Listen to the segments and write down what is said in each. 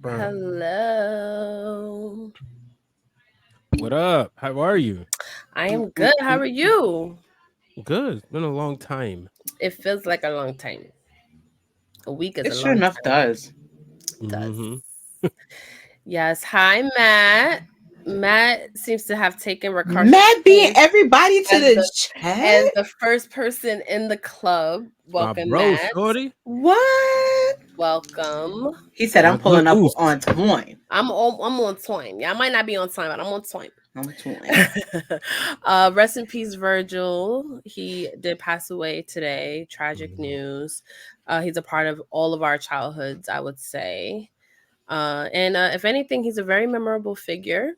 Hello. What up? How are you? I am good. How are you? Good. It's been a long time. It feels like a long time. A week is It a sure long enough time. does. It does. Mm-hmm. Yes. Hi, Matt. Matt seems to have taken Ricard's Matt being place everybody to as the the chat. as the first person in the club. My Welcome, bro, Matt. shorty. What? Welcome. He said My I'm good pulling up goose. on time. I'm on time. Yeah, I might not be on time, but I'm on time. I'm 20. Rest in peace, Virgil. He did pass away today. Tragic news. He's a part of all of our childhoods, I would say. And if anything, he's a very memorable figure.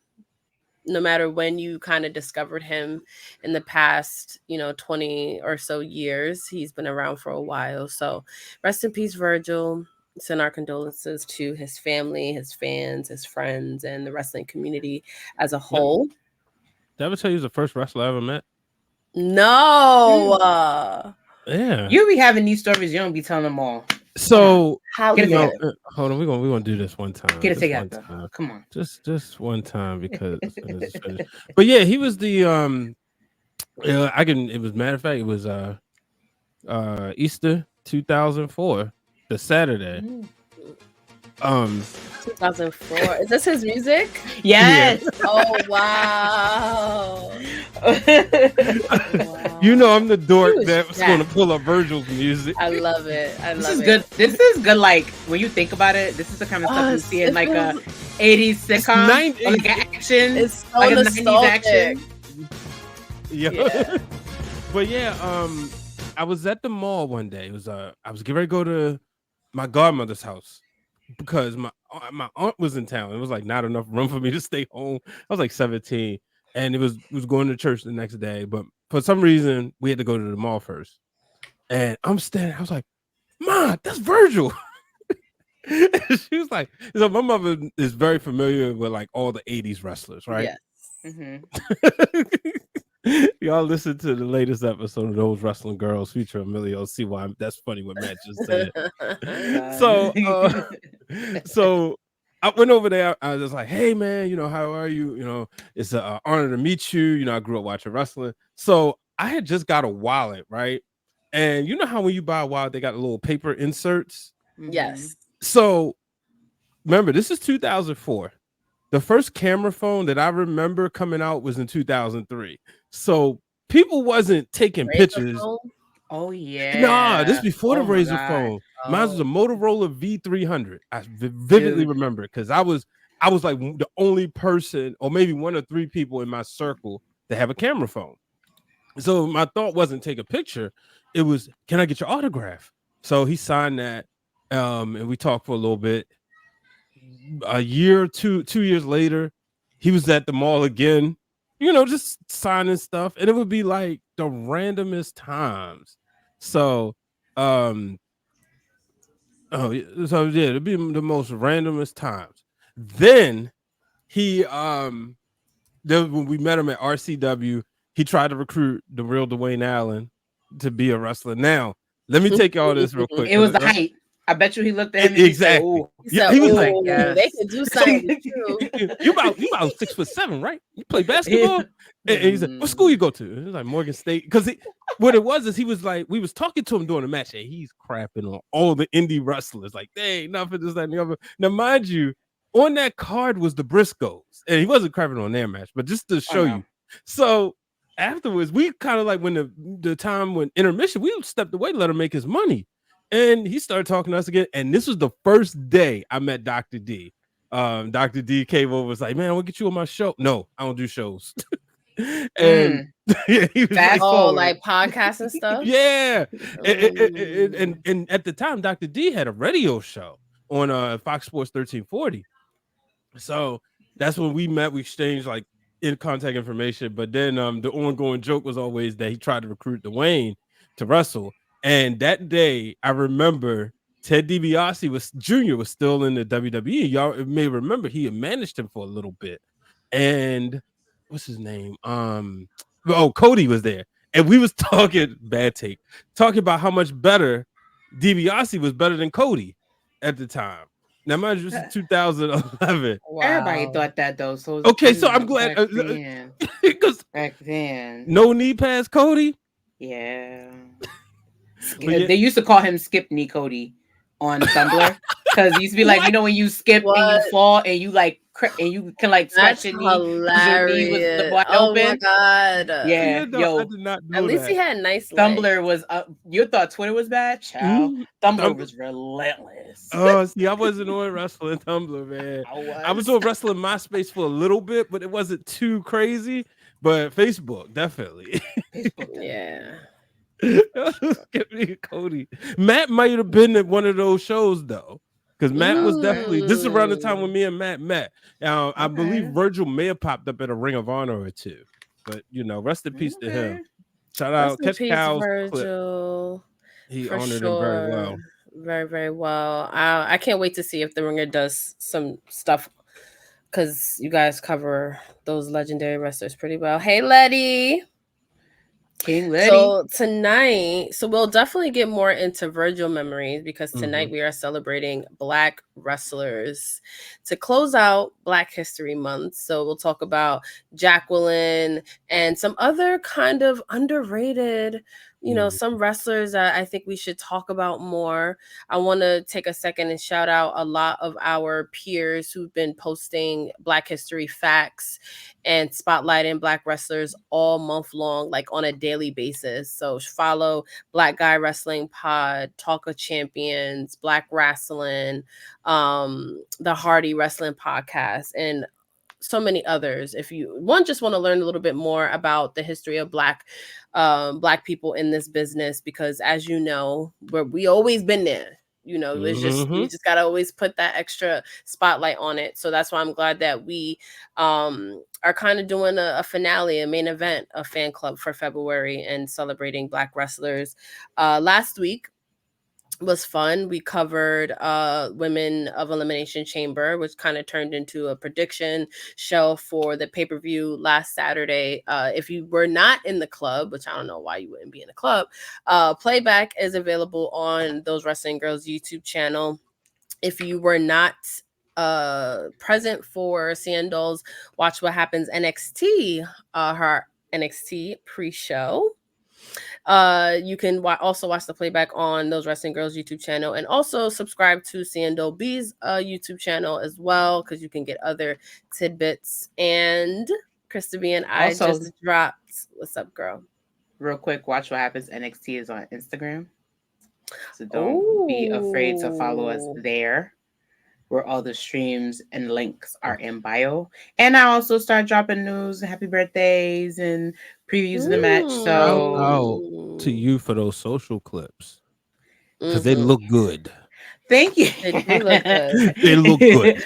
No matter when you kind of discovered him in the past, 20 or so years, he's been around for a while. So rest in peace, Virgil. Send our condolences to his family, his fans, his friends, and the wrestling community as a Yep. whole. Did I ever tell you he was the first wrestler I ever met? No. Yeah. You be having these stories, you don't be telling them all. So How Get it did together. hold on, we're gonna do this one time. Get it Just one together. time. Come on. Just one time because it's finished. But yeah, he was the I can it was matter of fact, it was Easter 2004, the Saturday. 2004? Is this his music? Yes. Oh wow! You know I'm the dork He was that's jacked. gonna pull up Virgil's music. I love it. I love This is it. good. This is good. Like when you think about it, this is the kind of stuff you see in like a 80s sitcom, 90s. or like an action. It's so like a 90s nostalgic. action. Yeah. But yeah, I was at the mall one day. It was I was getting ready to go to my godmother's house because my aunt was in town. It was like not enough room for me to stay home. I was like 17, and it was going to church the next day. But for some reason, we had to go to the mall first. And I'm standing. I was like, "Ma, that's Virgil." She was like, "So my mother is very familiar with like all the '80s wrestlers, right?" Yes. Y'all listen to the latest episode of Those Wrestling Girls featuring Emilio. See why that's funny what Matt just said. So I went over there. I was just like, "Hey man, how are you? It's an honor to meet you. I grew up watching wrestling." So I had just got a wallet, right? And you know how when you buy a wallet, they got little paper inserts. Yes. So remember, this is 2004. The first camera phone that I remember coming out was in 2003. So people wasn't taking Razor pictures. phone? Oh yeah. Nah, this before the Oh, my Razor God. phone. Oh. Mine was a Motorola V300. I vividly Dude. remember it because I was like the only person, or maybe one or three people in my circle that have a camera phone. So my thought wasn't take a picture. It was, can I get your autograph? So he signed that, and we talked for a little bit. A year or 2 years later, he was at the mall again, just signing stuff, and it would be like the randomest times. So it'd be the most randomest times. Then he then when we met him at RCW, he tried to recruit the real Dwayne Allen to be a wrestler. Now let me take y'all this real quick. It was the height. I bet you he looked at him Exactly. He was like, they could do something too. you about 6'7", right? You play basketball? And he said, what school you go to? It was like Morgan State. Because what it was is he was like, we was talking to him during the match, and he's crapping on all the indie wrestlers. Like, they ain't nothing, this, that, and the other. Now, mind you, on that card was the Briscoes. And he wasn't crapping on their match, but just to show you. So afterwards, we kind of like when the time when intermission, we stepped away to let him make his money. And he started talking to us again. And this was the first day I met Dr. D. Dr. D came over, was like, man, I want to get you on my show. No, I don't do shows. And he was like podcasts and stuff. Yeah. And at the time, Dr. D had a radio show on Fox Sports 1340. So that's when we met. We exchanged like in contact information. But then the ongoing joke was always that he tried to recruit Dwayne to wrestle. And that day, I remember Ted DiBiase Jr. was still in the WWE. Y'all may remember he had managed him for a little bit. And what's his name? Cody was there. And we was talking, bad take, talking about how much better DiBiase was better than Cody at the time. Now, mind you, this is 2011. Everybody Wow. thought that though. So Okay, so I'm glad because back then, no knee pass Cody. yeah. Yeah. They used to call him Skip Knee Cody on Tumblr because he used to be like, when you skip and you fall and you like and you can like scratch That's your knee because your knee was hilarious. wide Oh my open. God. Yeah, No, I yo, did not know At least that. he had nice legs. Tumblr was you thought Twitter was bad, child. Tumblr was relentless. Oh, see, I wasn't on wrestling Tumblr, man. I was on wrestling MySpace for a little bit, but it wasn't too crazy. But Facebook, definitely. Facebook, Yeah. Skip me Cody. Matt might have been at one of those shows though, because Matt was definitely. This is around the time when me and Matt met. I believe Virgil may have popped up at a Ring of Honor or two, but rest in peace to him. Shout Rest out, in Catch peace, Cows clip. Virgil. He For honored him very well. sure. Very, very well. I can't wait to see if the Ringer does some stuff because you guys cover those legendary wrestlers pretty well. Hey, Letty. King Letty. So tonight, we'll definitely get more into Virgil memories because tonight we are celebrating Black wrestlers to close out Black History Month. So we'll talk about Jacqueline and some other kind of underrated, some wrestlers that I think we should talk about more. I want to take a second and shout out a lot of our peers who've been posting Black History facts and spotlighting Black wrestlers all month long, like on a daily basis. So follow Black Guy Wrestling Pod, Talk of Champions, Black Wrestling, the Hardy Wrestling Podcast, and so many others. If you just want to learn a little bit more about the history of Black people in this business, because as you know, we always been there. It's just we just gotta always put that extra spotlight on it. So that's why I'm glad that we are kind of doing a finale, a main event of Fan Club for February and celebrating Black wrestlers. Last week was fun. We covered Women of Elimination Chamber, which kind of turned into a prediction show for the pay-per-view last Saturday. If you were not in the club, which I don't know why you wouldn't be in the club, playback is available on Those Wrestling Girls YouTube channel. If you were not present for Seindole Watch What Happens NXT, her NXT pre-show, you can also watch the playback on Those Wrestling Girls YouTube channel, and also subscribe to Seindole B's YouTube channel as well, because you can get other tidbits. And Krista B and I also just dropped. What's up, girl? Real quick, Watch What Happens NXT is on Instagram, so don't be afraid to follow us there, where all the streams and links are in bio. And I also start dropping news, happy birthdays, and previews of the match. So shout out to you for those social clips, because they look good. Thank you. They do look good. They look good.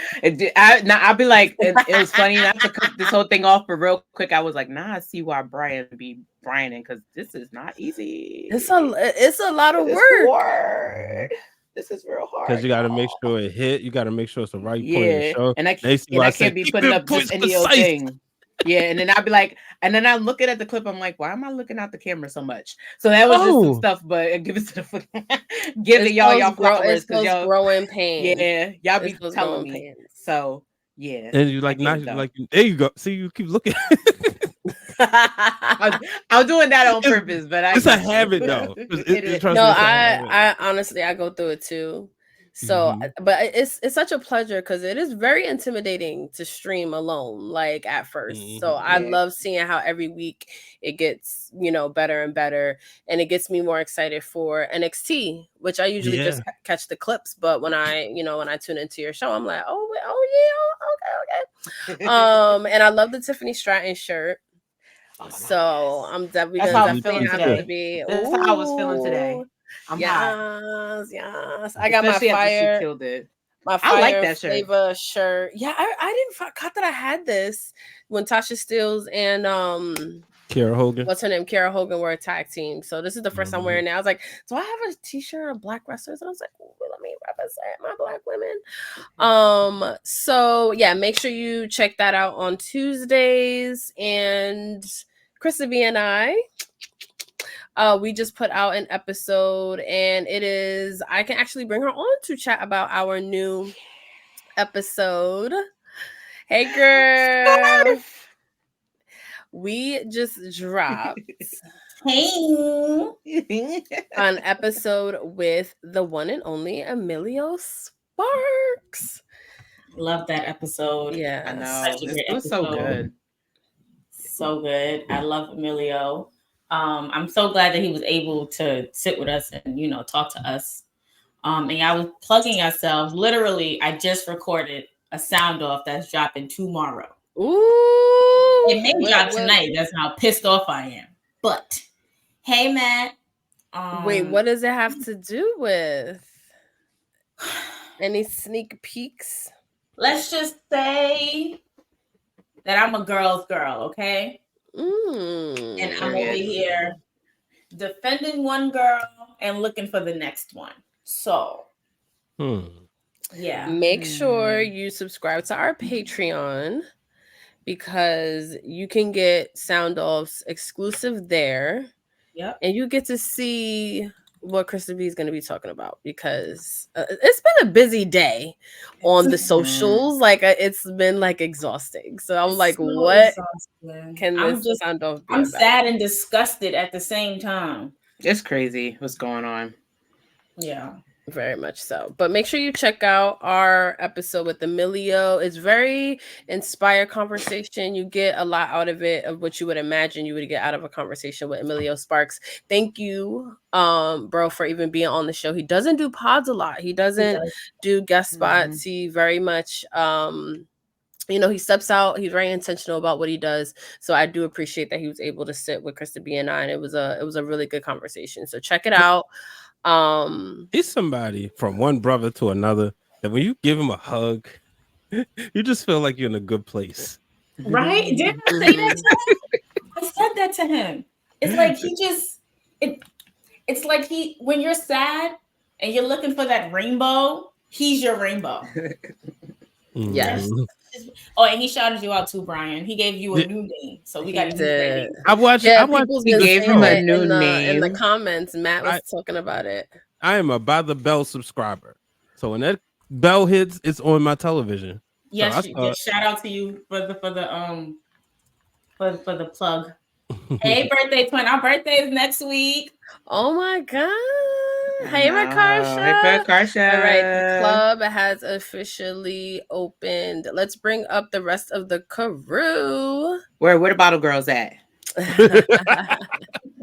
I'll be like, it was funny not to cut this whole thing off, but real quick, I was like, I see why Brian be Brianing, because this is not easy. It's a lot of work. This is real hard. Because you got to make sure it hit. You got to make sure it's the right point of the show. And I can't be putting up just any old thing. Yeah, and then I'll be like, and then I'm looking at the clip. I'm like, why am I looking out the camera so much? So that was just some stuff, but give it to the give it y'all flowers, because y'all growing pains. Yeah, y'all be telling me. Pains. So yeah, and you like not like there you go. See, you keep looking. I'm doing that on purpose, but it's a habit though. I honestly I go through it too. So, but it's such a pleasure, because it is very intimidating to stream alone, like at first. So I love seeing how every week it gets, better and better, and it gets me more excited for NXT, which I usually just catch the clips. But when I tune into your show, I'm like, okay. And I love the Tiffany Stratton shirt. So I'm definitely That's how I'm feeling today. That's how I was feeling today. Yes. I got especially my fire. She killed it. My fire I like that flavor shirt. Yeah, I didn't caught that I had this when Tasha Steelz and Kiera Hogan. What's her name? Kiera Hogan were a tag team. So this is the first time wearing it. I was like, do I have a t-shirt of Black wrestlers? And I was like, let me represent my Black women. So yeah, make sure you check that out on Tuesdays. And Krista B and I, we just put out an episode, and I can actually bring her on to chat about our new episode. Hey, girl. We just dropped an episode with the one and only Emilio Sparks. Love that episode. Yeah, I know. Such a great It was so episode. good. So good. I love Emilio. I'm so glad that he was able to sit with us and, talk to us. And I was plugging ourselves. Literally, I just recorded a sound off that's dropping tomorrow. Ooh. It may drop tonight. That's how pissed off I am. But, hey, Matt. Wait, what does it have to do with? Any sneak peeks? Let's just say that I'm a girl's girl, okay? And I'm over here defending one girl and looking for the next one. So, yeah. Make sure you subscribe to our Patreon because you can get sound offs exclusive there. Yep. And you get to see what Krista B is going to be talking about because it's been a busy day on the socials. Like it's been like exhausting. So I'm like, what can this sound off be I'm about? sad and disgusted at the same time. It's crazy what's going on. Yeah. Very much so. But make sure you check out our episode with Emilio. It's very inspired conversation. You get a lot out of it of what you would imagine you would get out of a conversation with Emilio Sparks. Thank you, bro, for even being on the show. He doesn't do pods a lot. He doesn't do guest spots. He very much he steps out. He's very intentional about what he does. So I do appreciate that he was able to sit with Krista B and I, and it was a really good conversation. So check it out. He's somebody from one brother to another that when you give him a hug, you just feel like you're in a good place. Right? Didn't I say that to him? I said that to him. It's like it's like when you're sad and you're looking for that rainbow, he's your rainbow. Yes. Oh, and he shouted you out too, Brian. He gave you a new name, so we got to use that name. I watched. He gave him a new name in the comments. Matt was talking about it. I am a by the bell subscriber, so when that bell hits, it's on my television. Yes, shout out to you for the plug. Hey, birthday twin! Our birthday is next week. Oh my god! Hey, Rakarsha. Hey, Rakarsha. All right, the club has officially opened. Let's bring up the rest of the crew. Where the bottle girls at? I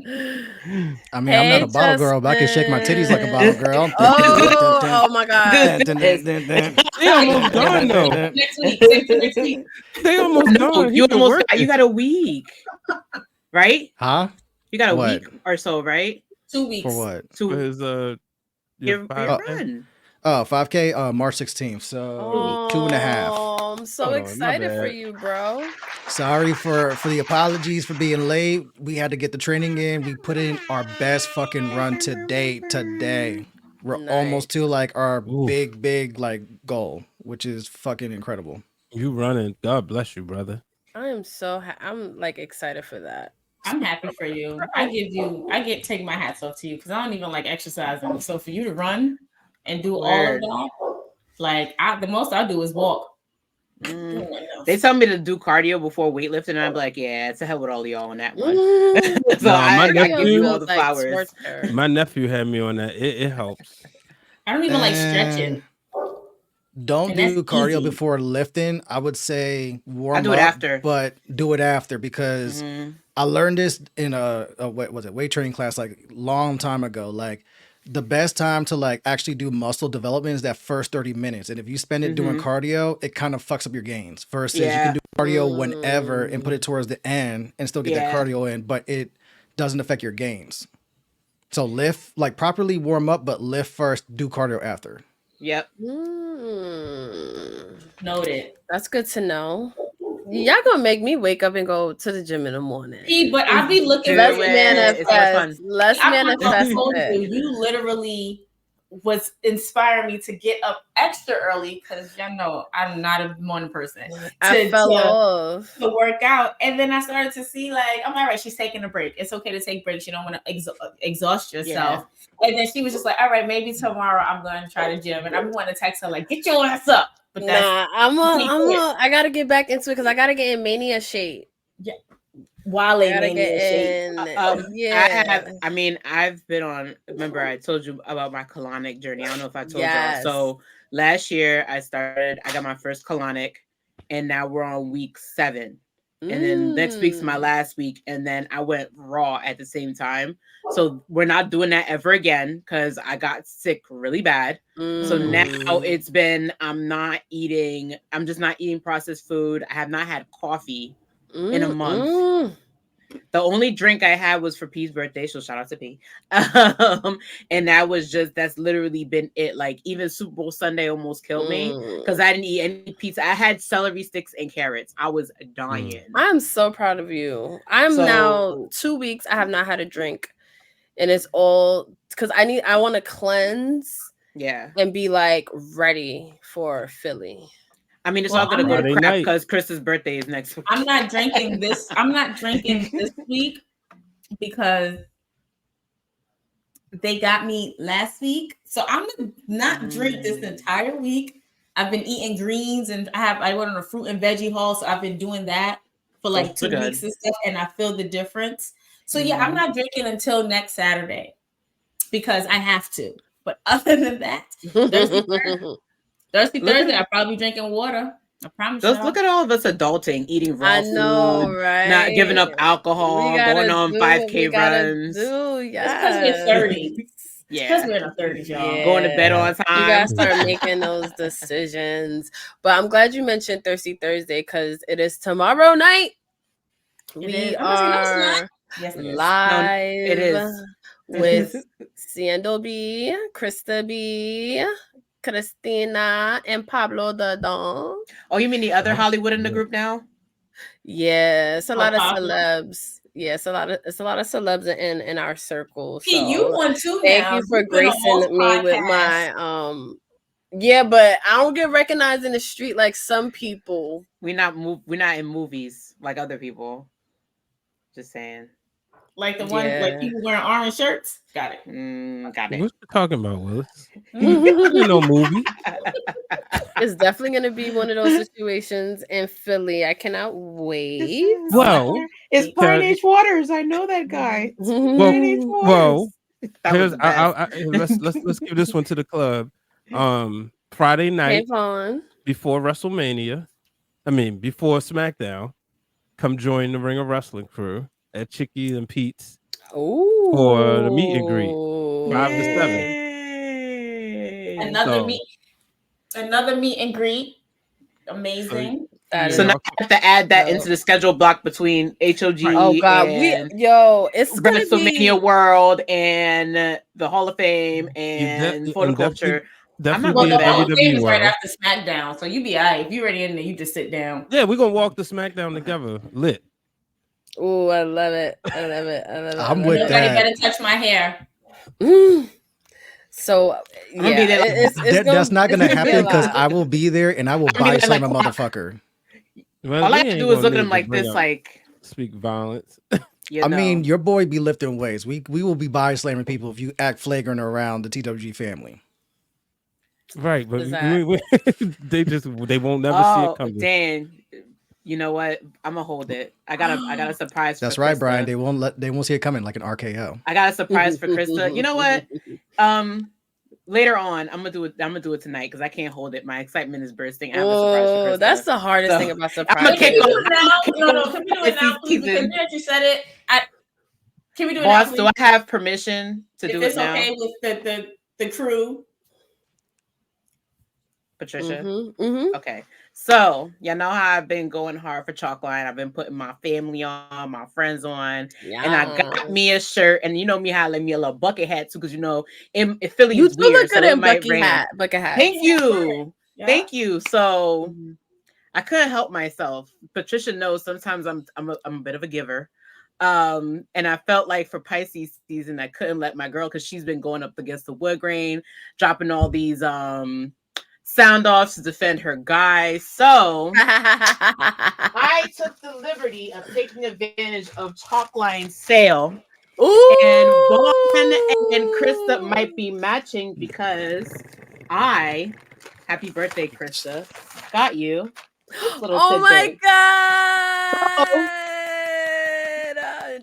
mean, I'm not a bottle girl, but I can shake my titties like a bottle girl. Oh my god! They almost done though. Next week. They almost done. You got a week, right? Huh? You got a week or so, right? 2 weeks. For what? For his your run. 5K, March 16th. So 2.5. I'm so excited for you, bro. Sorry for the apologies for being late. We had to get the training in. We put in our best fucking run today. We're almost to like our big like goal, which is fucking incredible. You running. God bless you, brother. I am so I'm like excited for that. I'm happy for you. Take my hats off to you because I don't even like exercising. So for you to run and do all of that, like the most I do is walk. They tell me to do cardio before weightlifting, and I'm like, yeah, it's a hell with all of y'all on that one. So I give you all the flowers. My nephew had me on that. It helps. I don't even like stretching. Don't do cardio before lifting. I would say warm do it after, but do it after because I learned this in a weight training class like long time ago. Like the best time to like actually do muscle development is that first 30 minutes. And if you spend it doing cardio, it kind of fucks up your gains. Versus you can do cardio whenever and put it towards the end and still get that cardio in, but it doesn't affect your gains. So lift, like properly warm up, but lift first, do cardio after. Yep. Noted. That's good to know. Y'all gonna make me wake up and go to the gym in the morning. But I'll be looking. Let's manifest. Let's manifest it. You literally was inspiring me to get up extra early because y'all know I'm not a morning person. I fell off to work out, and then I started to see like, I'm all right. She's taking a break. It's okay to take breaks. You don't want to exhaust yourself. Yeah. And then she was just like, all right, maybe tomorrow I'm going to try the gym, and I'm going to text her like, get your ass up. But that's I gotta get back into it because I gotta get in mania shape. Yeah. Wale mania shape. I've been on. Remember, I told you about my colonic journey. I don't know if I told y'all. So last year I got my first colonic, and now we're on week 7. And then next week's my last week, and then I went raw at the same time. So we're not doing that ever again because I got sick really bad. So now it's been I'm just not eating processed food. I have not had coffee in a month. The only drink I had was for P's birthday, so shout out to P. And that's literally been it. Like even Super Bowl Sunday almost killed me because I didn't eat any pizza. I had celery sticks and carrots. I was dying. I'm so proud of you. Now 2 weeks. I have not had a drink, and it's all because I want to cleanse. Yeah, and be like ready for Philly. I mean, it's all gonna go to crap because Krista's birthday is next week. I'm not drinking this week because they got me last week. So I'm gonna not drink this entire week. I've been eating greens and I went on a fruit and veggie haul. So I've been doing that for like 2 weeks and stuff, and I feel the difference. So yeah, I'm not drinking until next Saturday because I have to. But other than that, Thursday, I'll probably be drinking water. I promise you. Look at all of us adulting, eating raw food, right? Not giving up alcohol, going on 5K runs. It's because we're 30s. Yeah. Because we're in our 30s, y'all. Yeah. Going to bed on time. You gotta start making those decisions. But I'm glad you mentioned Thirsty Thursday because it is tomorrow night. We are live. It is. With Seindole, KRISTA B, CRISTINA, and Pablo the Don. Oh, you mean the other Hollywood in the group now? Yeah, it's a lot of celebs. Yeah, it's a lot of celebs in our circle. So you one too. Thank you for gracing me with my Yeah, but I don't get recognized in the street like some people. We're not in movies like other people. Just saying. Like the one, like people wearing orange shirts. Got it. Got it. What you talking about, Willis? No movie. It's definitely going to be one of those situations in Philly. I cannot wait. Well, it's Brian H. Waters. I know that guy. Well, let's give this one to the club. Friday night before WrestleMania. Before SmackDown. Come join the Ring of Wrestling crew at Chickies and Pete's for the meet and greet, 5 to 7. Another meet and greet. Amazing. So now I have to add that into the schedule block between HOG. Oh God, and it's WrestleMania World and the Hall of Fame and photo culture. Definitely the Hall of Fame is right after SmackDown, so you be alright. If you're already in there, you just sit down. Yeah, we're gonna walk the SmackDown together, lit. Oh, I love it. I'm with that. Nobody better touch my hair. So yeah, that's not gonna happen because I will be there and I will buy slam a motherfucker. Well, all I have to do is look at him like this, like speak violence. Your boy be lifting weights. We will be body slamming people if you act flagrant around the TWG family. Right, but they won't never see it coming. Dan, you know what? I'm gonna hold it. I got a surprise. That's for right, Krista. Brian. They won't see it coming like an RKO. I got a surprise for Krista. You know what? Later on, I'm gonna do it tonight because I can't hold it. My excitement is bursting. I have a surprise for Krista. That's the hardest thing about surprise. Can we do it now? No. Can we do it now, please? Because you said it. Can we do it now, please? Do I have permission to do it now? If it's okay with the crew. Patricia. Okay. So y'all know how I've been going hard for Chalkline. I've been putting my family on, my friends on, and I got me a shirt. And you know me how I let me a little bucket hat too, because in Philly you is weird. Look good in bucket hat. Thank you. Yeah. Thank you. So I couldn't help myself. Patricia knows sometimes I'm a bit of a giver. And I felt like for Pisces season, I couldn't let my girl, because she's been going up against the wood grain, dropping all these sound offs to defend her guy. So I took the liberty of taking advantage of Chalkline sale. Ooh. And Vaughn and Krista might be matching because I Happy birthday, Krista. Got you. Oh my God.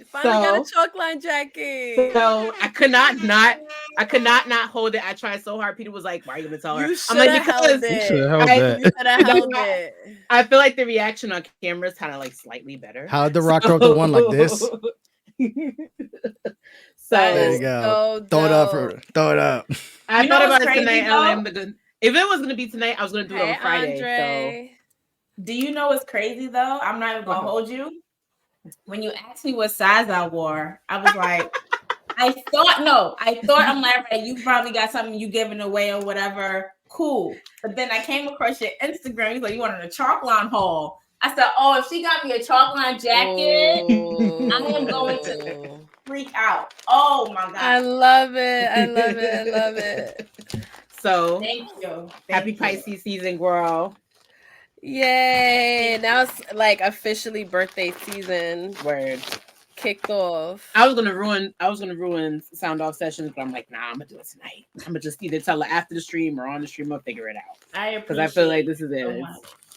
Finally got a chalk line jacket. So I could not hold it. I tried so hard. Peter was like, "Why are you gonna tell her?" I'm like, because you should have held that. You should have held it. I feel like the reaction on camera is kind of like slightly better. How The Rock throw the one like this? So there you go. So throw it up. I thought about it tonight. If it was gonna be tonight, I was gonna do it on Friday. Andre. So do you know what's crazy though? I'm not even gonna hold you. When you asked me what size I wore, I was like, I thought I'm like, right, you probably got something you giving away or whatever. Cool. But then I came across your Instagram. You like, you wanted a chalk line haul. I said, oh, if she got me a chalk line jacket, I am going to freak out. Oh my God. I love it. So thank you. Happy Pisces season, girl. Yay. Now it's like officially birthday season. Word. Kicked off. I was gonna ruin sound off sessions, but I'm like, nah, I'm gonna do it tonight. I'm gonna just either tell her after the stream or on the stream. I'll figure it out. Because I feel like this is it. So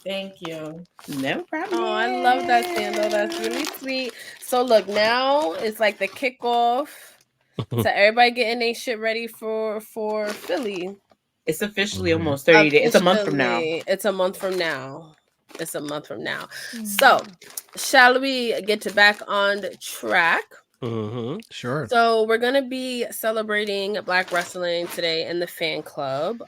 thank you. No problem. Oh, I love that, Seindole. That's really sweet. So look, now it's like the kickoff. So everybody getting their shit ready for Philly. It's officially almost 30 days. It's a month from now. It's a month from now. So, shall we get back on track? Sure. So we're gonna be celebrating Black wrestling today in the fan club.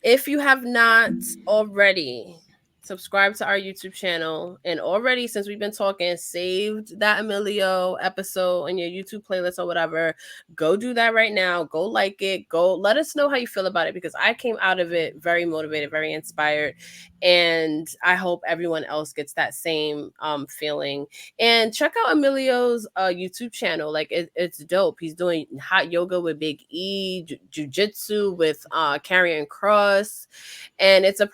If you have not already, subscribe to our YouTube channel, and already, since we've been talking, saved that Emilio episode in your YouTube playlist or whatever. Go do that right now. Go like it. Go let us know how you feel about it, because I came out of it very motivated, very inspired, and I hope everyone else gets that same feeling. And check out Emilio's YouTube channel. Like it's dope. He's doing hot yoga with Big E, jujitsu with Karrion Kross, and it's a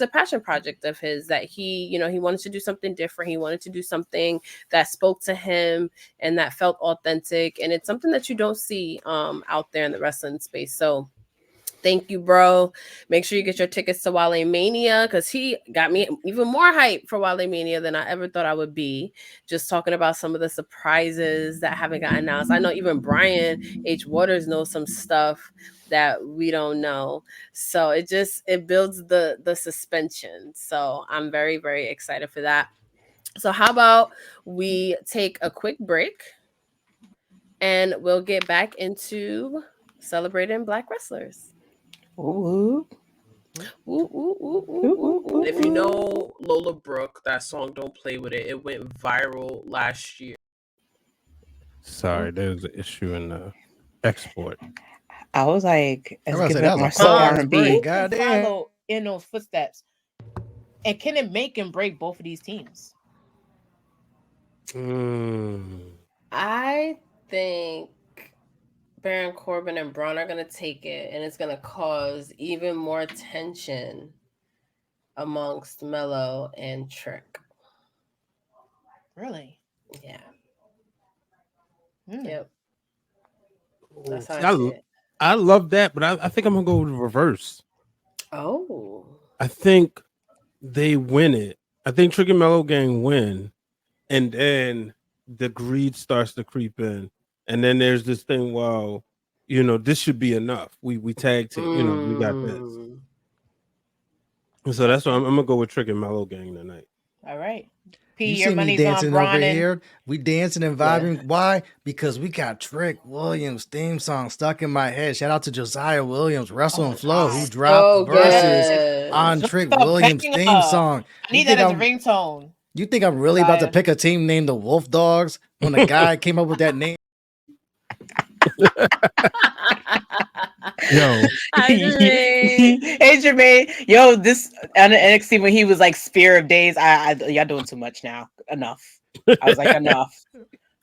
passion project of his that he wanted to do something different. He wanted to do something that spoke to him and that felt authentic, and it's something that you don't see out there in the wrestling space. So thank you, bro. Make sure you get your tickets to Wale Mania, because he got me even more hype for Wale Mania than I ever thought I would be. Just talking about some of the surprises that haven't gotten announced. I know even Brian H. Waters knows some stuff that we don't know. So it builds the suspension. So I'm very, very excited for that. So how about we take a quick break and we'll get back into celebrating Black wrestlers. Ooh. If you know Lola Brooke, that song Don't Play With It, it went viral last year. Sorry, there was an issue in the export. I was like, that was R&B. Goddamn. Follow in those footsteps. And can it make and break both of these teams? I think Baron Corbin and Braun are going to take it, and it's going to cause even more tension amongst Melo and Trick. Really? Yeah. Mm. Yep. That's how I see it. I love that, but I think I'm going to go with the reverse. Oh. I think they win it. I think Trick and Melo Gang win, and then the greed starts to creep in. And then there's this thing, well, this should be enough. We tag team, we got this. And so that's why I'm going to go with Trick and Melo Gang tonight. All right. P, you see me dancing over here. We dancing and vibing. Yeah. Why? Because we got Trick Williams' theme song stuck in my head. Shout out to Josiah Williams, Wrestle and Flow, who dropped verses on Trick Williams' theme song. I need that as a ringtone. You think I'm really about to pick a team named the Wolf Dogs when a guy came up with that name? Yo, hey Jermaine, yo, this on the NXT when he was like Spear of Days, y'all doing too much now. Enough. I was like, enough.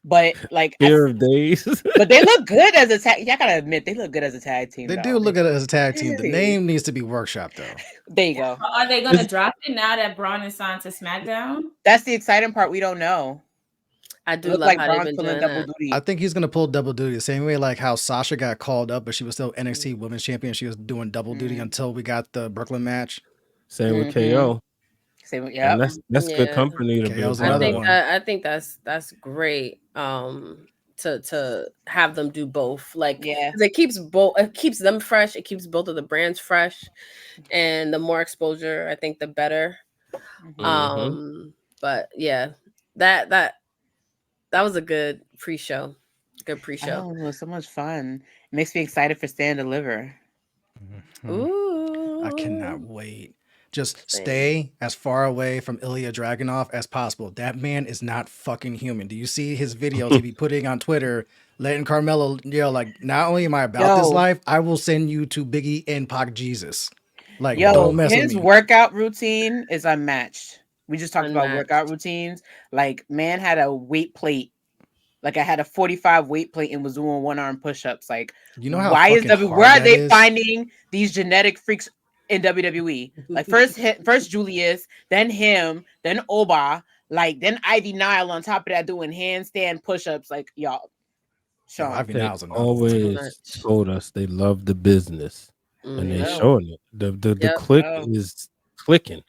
But like Spear of Days. But they look good as a tag. Y'all gotta admit, they look good as a tag team. They do look good as a tag team. The name needs to be workshopped though. There you go. Are they gonna drop it now that Braun is signed to SmackDown? That's the exciting part. We don't know. I It do looked love like how they've Braun's been pulling doing double that. duty. I think he's gonna pull double duty the same way like how Sasha got called up, but she was still NXT Women's Champion. She was doing double duty until we got the Brooklyn match. Same with KO. Same, And yep. that's good Yeah. company to be a KO's part another of. one. I think that's great. To have them do both, like, 'cause it keeps them fresh. It keeps both of the brands fresh, and the more exposure, I think, the better. But yeah, that was a good pre-show. Good pre-show. Oh, it was so much fun. It makes me excited for Stand Deliver. Ooh, I cannot wait. Just Same. stay as far away from Ilya Dragunov as possible. That man is not fucking human. Do you see his videos he be putting on Twitter, letting Carmelo yell like, "Not only am I about this life, I will send you to Biggie and Pac Jesus." Like, don't mess with his me. workout routine is unmatched. We just talked about Unmatched. workout routines. Like, man had a weight plate. Like, I had a 45 weight plate and was doing one arm push-ups. Like, You know how why is fucking where hard are that they is? finding these genetic freaks in WWE? Like, first Julius, then him, then Oba, like then Ivy Nile on top of that doing handstand push-ups. Like, y'all, Yo, Sean. Ivy They Nile's another one. always much. told us they love the business, and they Mhm. showing it. The Yep. click is clicking.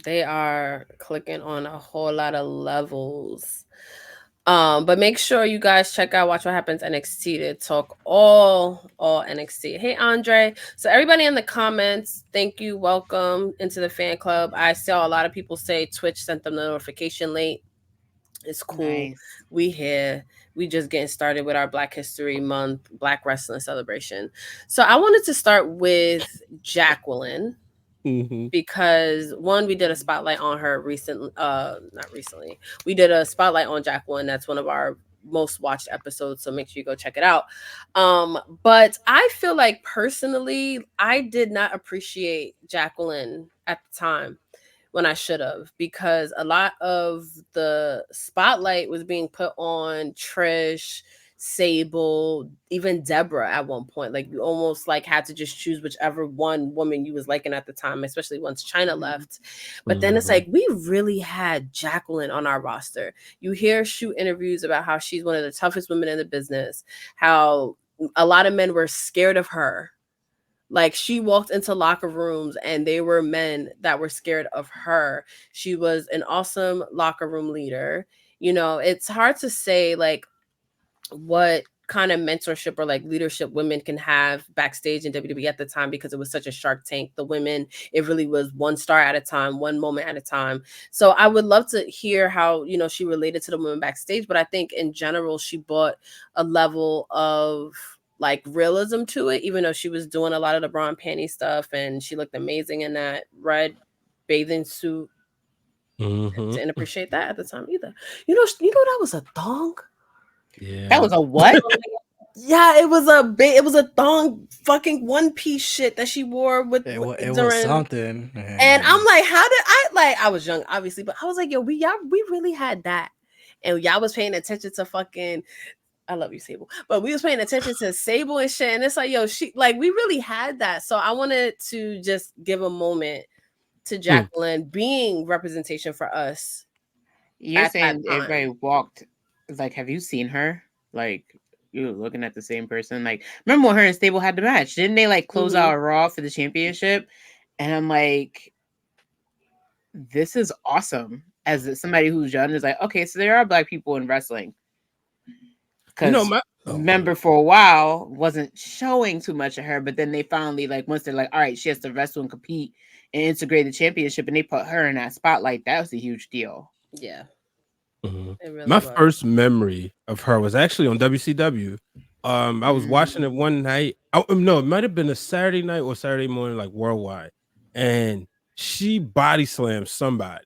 They are clicking on a whole lot of levels. But make sure you guys check out Watch What Happens NXT to talk all NXT. Hey Andre. So everybody in the comments, thank you. Welcome into the fan club. I saw a lot of people say Twitch sent them the notification late. It's cool. Nice. We here. We just getting started with our Black History Month, Black Wrestling celebration. So I wanted to start with Jacqueline. Because one, we did a spotlight on her not recently. We did a spotlight on Jacqueline. That's one of our most watched episodes, so make sure you go check it out. But I feel like personally, I did not appreciate Jacqueline at the time when I should have, because a lot of the spotlight was being put on Trish, Sable, even Deborah at one point. Like, you almost like had to just choose whichever one woman you was liking at the time, especially once China left. But then it's like, we really had Jacqueline on our roster. You hear shoot interviews about how she's one of the toughest women in the business, how a lot of men were scared of her. Like, she walked into locker rooms and they were men that were scared of her. She was an awesome locker room leader. You know, it's hard to say like what kind of mentorship or like leadership women can have backstage in WWE at the time, because it was such a Shark Tank. The women, it really was one star at a time, one moment at a time. So I would love to hear how, you know, she related to the women backstage, but I think in general she brought a level of like realism to it, even though she was doing a lot of the bra and panty stuff and she looked amazing in that red bathing suit. Didn't appreciate that at the time either. You know that was a thong. Yeah. That was a what? Yeah, it was a thong fucking one piece shit that she wore with It during, was something. and I'm like, how did I was young, obviously, but I was like, yo, we really had that. And y'all was paying attention to fucking, I love you, Sable. But we was paying attention to Sable and shit. And it's like, yo, she like, we really had that. So I wanted to just give a moment to Jacqueline being representation for us. You're saying everybody walked, like, have you seen her? Like, you were looking at the same person. Like, remember when her and Stable had the match? Didn't they like close out Raw for the championship? And I'm like, this is awesome. As somebody who's young is like, okay, so there are Black people in wrestling. Because remember, for a while wasn't showing too much of her, but then they finally, like, once they're like, all right, she has to wrestle and compete and integrate the championship, and they put her in that spotlight. That was a huge deal. Yeah. Really my first memory of her was actually on WCW. I was watching it one night. No, it might have been a Saturday night or Saturday morning, like worldwide, and she body slammed somebody.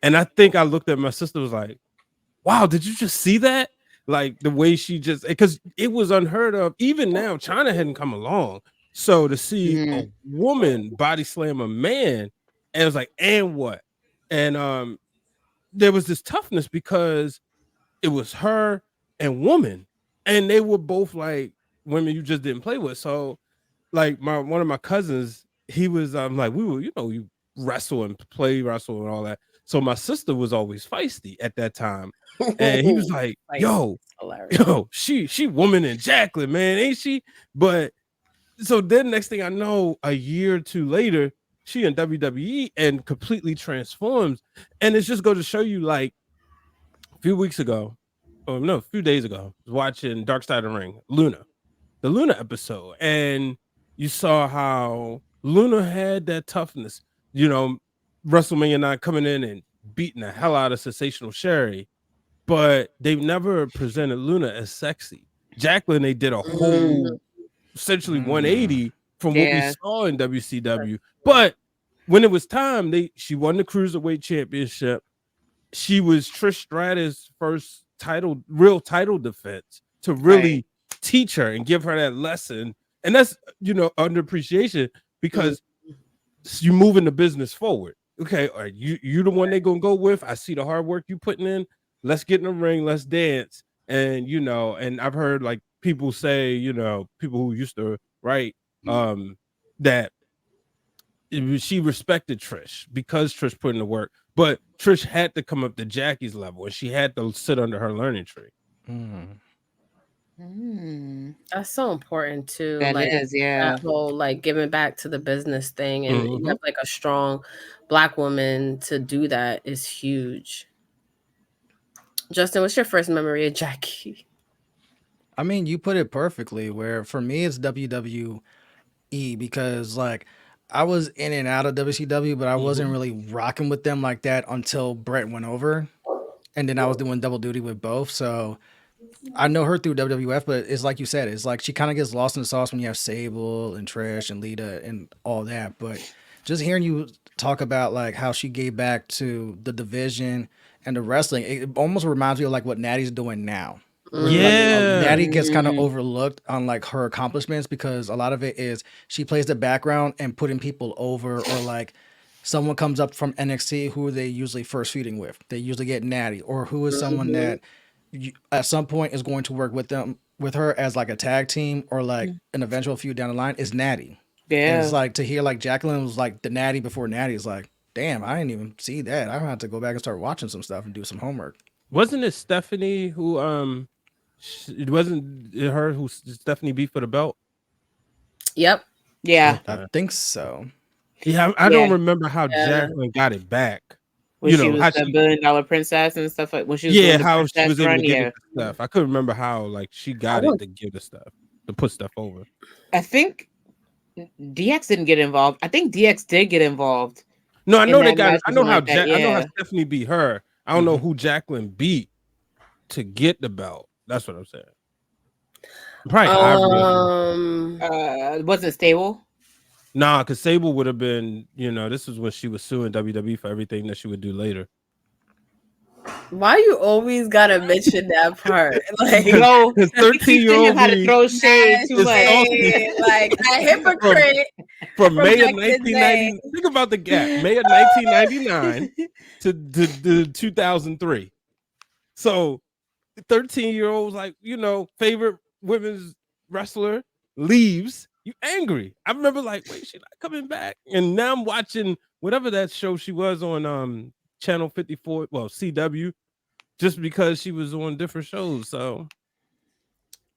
And I think I looked at my sister, was like, wow, did you just see that? Like the way she just, because it was unheard of. Even now, China hadn't come along. So to see a woman body slam a man, and it was like, and what? And there was this toughness because it was her and woman, and they were both like women you just didn't play with. So like one of my cousins, he was like, we were, you know, you wrestle and play wrestle and all that. So my sister was always feisty at that time. And he was like, yo, she woman in Jacqueline, man, ain't she? But so then next thing I know, a year or two later, she in WWE and completely transforms. And it's just going to show you, like, a few weeks ago, a few days ago, I was watching Dark Side of the Ring, the Luna episode, and you saw how Luna had that toughness, WrestleMania 9 coming in and beating the hell out of Sensational Sherry, but they've never presented Luna as sexy. Jacqueline, they did a whole essentially 180 from what we saw in WCW. But when it was time, she won the Cruiserweight Championship. She was Trish Stratus' first real title defense to really teach her and give her that lesson. And that's, underappreciation, because you moving the business forward. Okay, are you the one they're gonna go with? I see the hard work you putting in. Let's get in the ring, let's dance. And and I've heard like people say, people who used to write that she respected Trish because Trish put in the work, but Trish had to come up to Jackie's level and she had to sit under her learning tree. That's so important too. That like is, that whole like giving back to the business thing, and you have like a strong Black woman to do that is huge. Justin, what's your first memory of Jackie? I mean, you put it perfectly. Where for me, it's WWE, because like I was in and out of WCW, but I wasn't really rocking with them like that until Brett went over, and then I was doing double duty with both. So I know her through WWF, but it's like you said, it's like she kind of gets lost in the sauce when you have Sable and Trish and Lita and all that. But just hearing you talk about like how she gave back to the division and the wrestling, it almost reminds me of like what Natty's doing now. Where Natty gets kind of overlooked on like her accomplishments, because a lot of it is she plays the background and putting people over, or like someone comes up from NXT who are they usually first feuding with. They usually get Natty, or who is someone that at some point is going to work with her as like a tag team, or like an eventual feud down the line is Natty. And it's like to hear like Jacqueline was like the Natty before Natty is like, damn, I didn't even see that. I have to go back and start watching some stuff and do some homework. Wasn't it Stephanie who it wasn't her who Stephanie beat for the belt? Yep. Yeah. I think so. Yeah, I don't remember how Jacqueline got it back. When she was the $1 billion princess and stuff, like when she was doing the how she was able to give run, it the stuff. I couldn't remember how like she got it to give the stuff, to put stuff over. I think DX didn't get involved. I think DX did get involved. No, I know they got. I know how I know how Stephanie beat her. I don't know who Jacqueline beat to get the belt. That's what I'm saying. Probably wasn't Stable. Nah, because Sable would have been, this is when she was suing WWE for everything that she would do later. Why you always gotta mention that part? Like, no, 13-year-old had to throw shade too much. Like a hypocrite. From May of 1990. Think about the gap. May of 1999 to 2003. So 13-year-olds, like, favorite women's wrestler leaves. You angry. I remember like, wait, she's not coming back. And now I'm watching whatever that show she was on Channel 54, well, CW, just because she was on different shows. So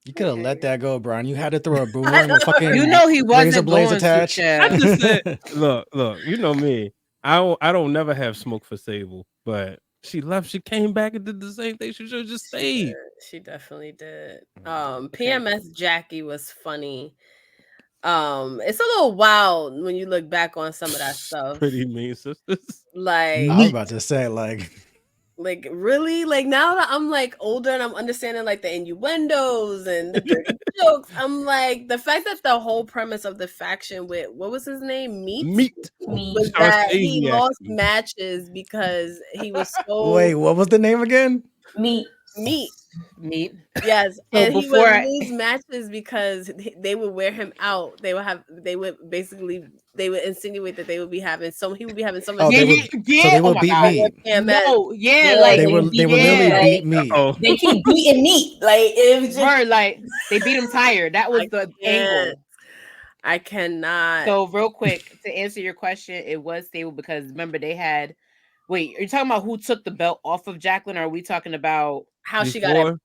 you could have let that go, Brian. You had to throw a boomerang with fucking he wasn't blades attached. I just said, look, you know me. I don't never have smoke for Sable, but she left, she came back and did the same thing. She should have just stayed. She definitely did. PMS Jackie was funny. It's a little wild when you look back on some of that stuff. Pretty mean sisters. Like I was about to say, like really, like now that I'm like older and I'm understanding like the innuendos and the dirty jokes, I'm like, the fact that the whole premise of the faction with what was his name, Meat was that he lost matches because he was so. Wait, what was the name again? Meat. Yes, so and he would lose matches because they would wear him out. They would insinuate that they would be having so he would be having so much. So they would beat me. No, like they would literally beat me. They keep beating me. Like it was just like they beat him tired. That was the angle. I cannot. So real quick to answer your question, it was Stable because remember they had Wait, are you talking about who took the belt off of Jacqueline, or are we talking about how she got it?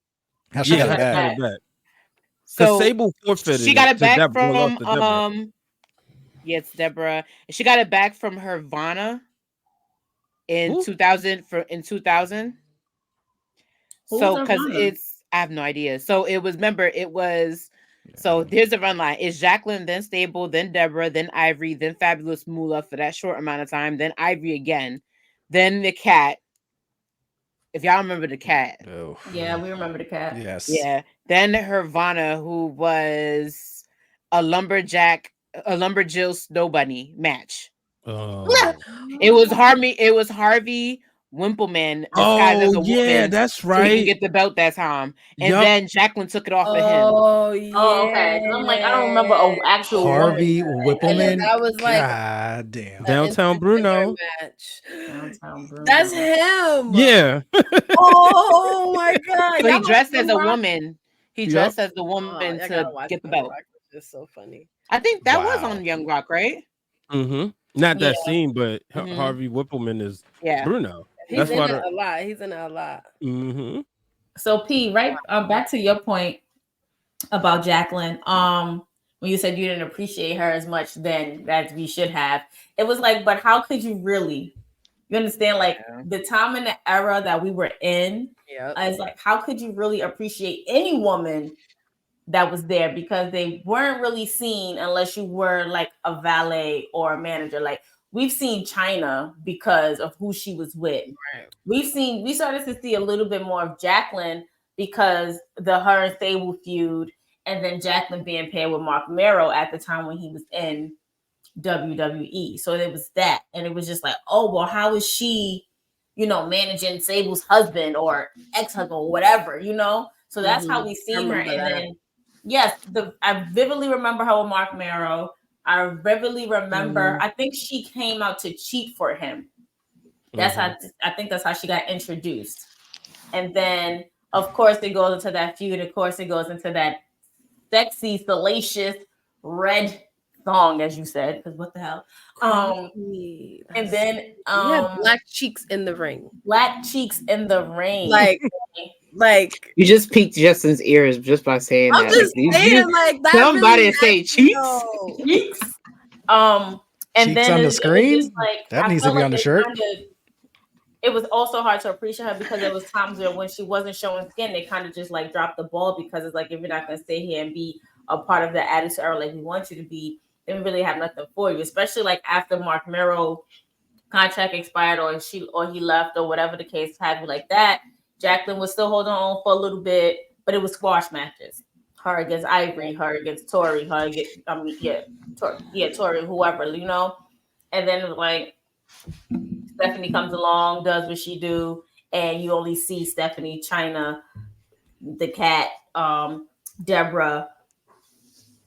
How she got it got back? it back. Because so Sable forfeited she got it it to back Deborah. from Lost to Deborah. yeah, it's Deborah. She got it back from her Vanna in Who? 2000 in 2000. So because I have no idea. So it was, remember, it was, so here's the run line. It's Jacqueline, then Stable, then Deborah, then Ivory, then Fabulous Moolah for that short amount of time, then Ivory again, then the cat. If y'all remember the cat. Oh. Yeah, we remember the cat. Yes. Yeah. Then her Vanna, who was a lumberjack, a lumberjill snow bunny match. Oh. It was Harvey Wimpleman disguised as a woman. That's So he can right. get the belt that time. And then Jacqueline took it off of him. Oh yeah. Oh, okay. I'm like, I don't remember an actual Harvey woman. Whippleman. That was like God damn. Downtown Bruno. Match. Downtown Bruno. That's him. Yeah. Oh my god. So he dressed as a woman. He dressed as the woman I to get the belt. It's so funny. I think that was on Young Rock, right? Mm-hmm. Not that scene, but Harvey Whippleman is Bruno. He's in it a lot. He's in it a lot. Mm-hmm. So P, right? Back to your point about Jacqueline. When you said you didn't appreciate her as much then as we should have, it was like, but how could you really? You understand, like the time and the era that we were in. Yeah, it's like, how could you really appreciate any woman that was there, because they weren't really seen unless you were like a valet or a manager. Like we've seen China because of who she was with. Right. We started to see a little bit more of Jacqueline because her and Sable feud, and then Jacqueline being paired with Mark Mero at the time when he was in WWE. So it was that, and it was just like, oh well, how is she, managing Sable's husband or ex-husband or whatever, So that's how we seen her, and then. Yes, I vividly remember her with Mark Mero. I vividly remember. I think she came out to cheat for him. That's how I think that's how she got introduced. And then, of course, it goes into that feud. Of course, it goes into that sexy, salacious red song, as you said. Because what the hell? And then black cheeks in the ring. Black cheeks in the ring. Like you just piqued Justin's ears just by saying I'm that. Just saying, like that. Somebody really say cheeks. Cheeks. And cheeks then on the screen. Like, that needs to be on the shirt. It was also hard to appreciate her because there was times where when she wasn't showing skin, they kind of just like dropped the ball, because it's like, if you're not gonna stay here and be a part of the attitude era like we want you to be, then we really have nothing for you. Especially like after Mark Mero contract expired, or he left, or whatever the case had be like that. Jacqueline was still holding on for a little bit, but it was squash matches. Her against Ivory, her against Tori, Tori, whoever, And then it was like Stephanie comes along, does what she do, and you only see Stephanie, China, the cat, Deborah,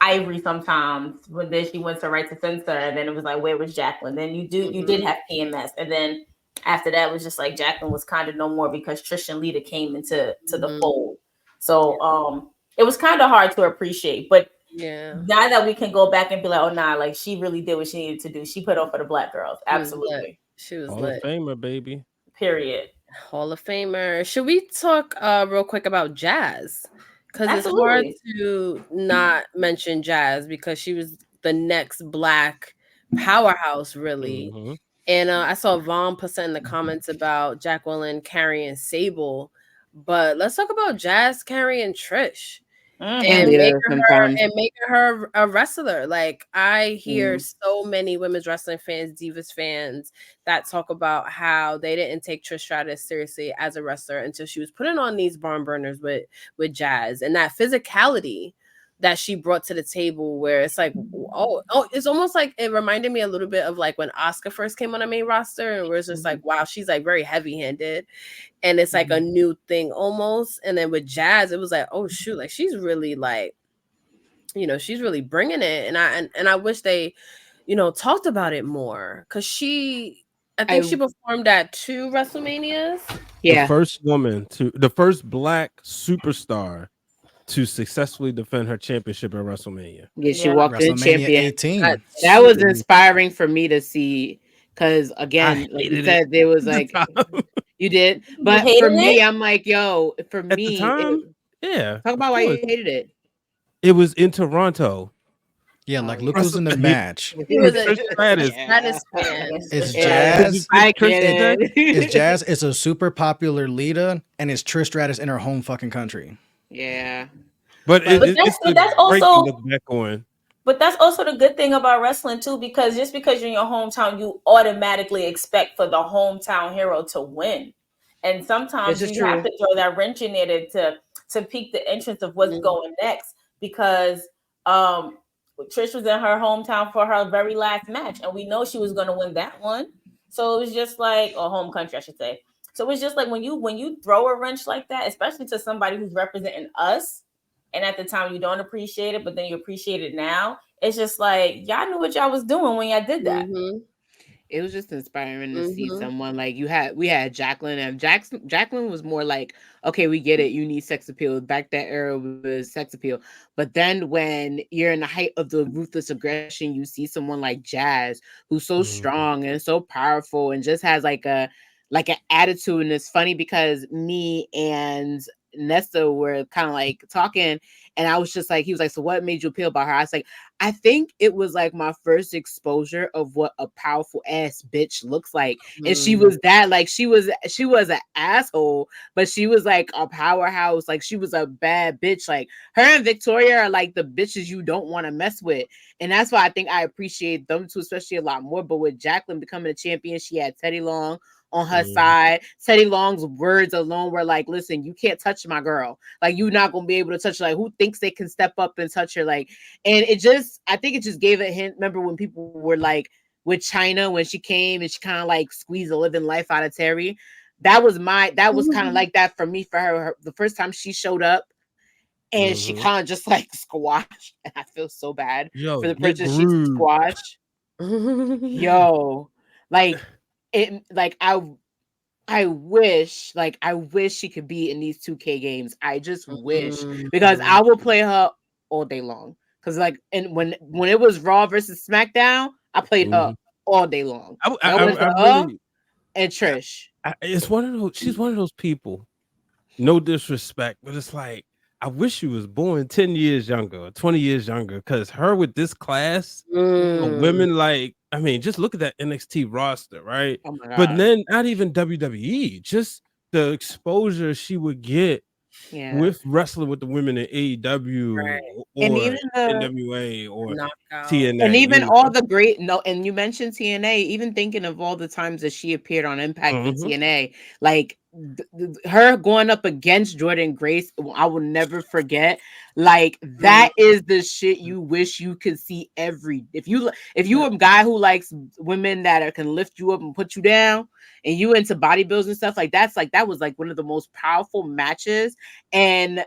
Ivory sometimes. But then she went to Right to Censor, and then it was like, where was Jacqueline? Then you did have PMS, and then after that, it was just like Jacqueline was kind of no more because Trish and Lita came into the fold. So it was kind of hard to appreciate. But now that we can go back and be like, oh nah, like she really did what she needed to do. She put on for the Black girls. Absolutely. She was Hall lit. of Famer, baby. Period. Hall of Famer. Should we talk real quick about Jazz? Because it's hard to not mention Jazz, because she was the next Black powerhouse, really. Mm-hmm. And I saw Vaughn put in the comments about Jacqueline carrying Sable, but let's talk about Jazz carrying Trish and making her a wrestler. Like I hear so many women's wrestling fans, Divas fans, that talk about how they didn't take Trish Stratus seriously as a wrestler until she was putting on these barn burners with Jazz, and that physicality that she brought to the table, where it's like, oh, it's almost like it reminded me a little bit of like when Asuka first came on the main roster, and where it's just like, wow, she's like very heavy-handed, and it's like a new thing almost. And then with Jazz, it was like, oh shoot, like she's really like, she's really bringing it. And I wish they, talked about it more, because I think she performed at 2 WrestleManias. Yeah, the first Black superstar to successfully defend her championship at WrestleMania. Yeah, she walked in champion. 18. That was inspiring for me to see, Because again, like you said, there was like you did, but you for me, it? I'm like, yo, for At the me, time, yeah, talk of about why you course. hated it. It was in Toronto. Yeah, Oh like yeah, look who's in the match. He was a Trish Stratus. Stratus fan. It's yeah, Did you Jazz. get I Trish get today? It's it. Jazz. It's a super popular leader, and it's Trish Stratus in her home fucking country. Yeah, But but But it's that's a that's great to also look back on. But that's also the good thing about wrestling too, because just because you're in your hometown, you automatically expect for the hometown hero to win. And this sometimes is you have true. to throw that wrench in there to pique the interest of what's going next. Because um Trish was in her hometown for her very last match, and we know she was gonna win that one. So it was just like, or home country, I should say. So it's just like when you throw a wrench like that, especially to somebody who's representing us, and at the time you don't appreciate it, but then you appreciate it now. It's just like y'all knew what y'all was doing when y'all did that. It was just inspiring to see someone like we had Jacqueline, and Jacqueline was more like, okay, we get it, you need sex appeal. Back that era was sex appeal. But then when you're in the height of the ruthless aggression, you see someone like Jazz, who's so strong and so powerful and just has like an attitude. And it's funny because me and Nesta were kind of like talking, and I was just like, he was like, so what made you appeal about her? I was like, I think it was like my first exposure of what a powerful ass bitch looks like. And she was that, like, she was an asshole, but she was like a powerhouse. Like, she was a bad bitch. Like, her and Victoria are like the bitches you don't want to mess with. And that's why I think I appreciate them two, especially a lot more. But with Jacqueline becoming a champion, she had Teddy Long on her side. Teddy Long's words alone were like, listen, you can't touch my girl. Like, you're not gonna be able to touch her. Like, who thinks they can step up and touch her? Like, and I think it just gave a hint. Remember when people were like with China when she came and she kind of like squeezed the living life out of Terry? That was kind of like that for me, for her. The first time she showed up and she kind of just like squashed, and I feel so bad for the person she squashed. Yo, like it, like I wish she could be in these 2K games. I just wish, because I will play her all day long. Because like, and when it was Raw versus SmackDown, I played her all day long. That was I her really, and Trish. it's one of those. She's one of those people. No disrespect, but it's like I wish she was born 10 years younger, or 20 years younger, because her with this class of women, like, I mean, just look at that NXT roster, right? Oh my But god. then not even WWE, just the exposure she would get Yeah. with wrestling with the women in AEW And or even the NWA or knockout. TNA. And even You all know? the great, no, and you mentioned TNA, even thinking of all the times that she appeared on Impact for TNA, like her going up against Jordan Grace, I will never forget. Like, that is the shit you wish you could see if you a guy who likes women that can lift you up and put you down, and you into bodybuilding and stuff, like that was like one of the most powerful matches. And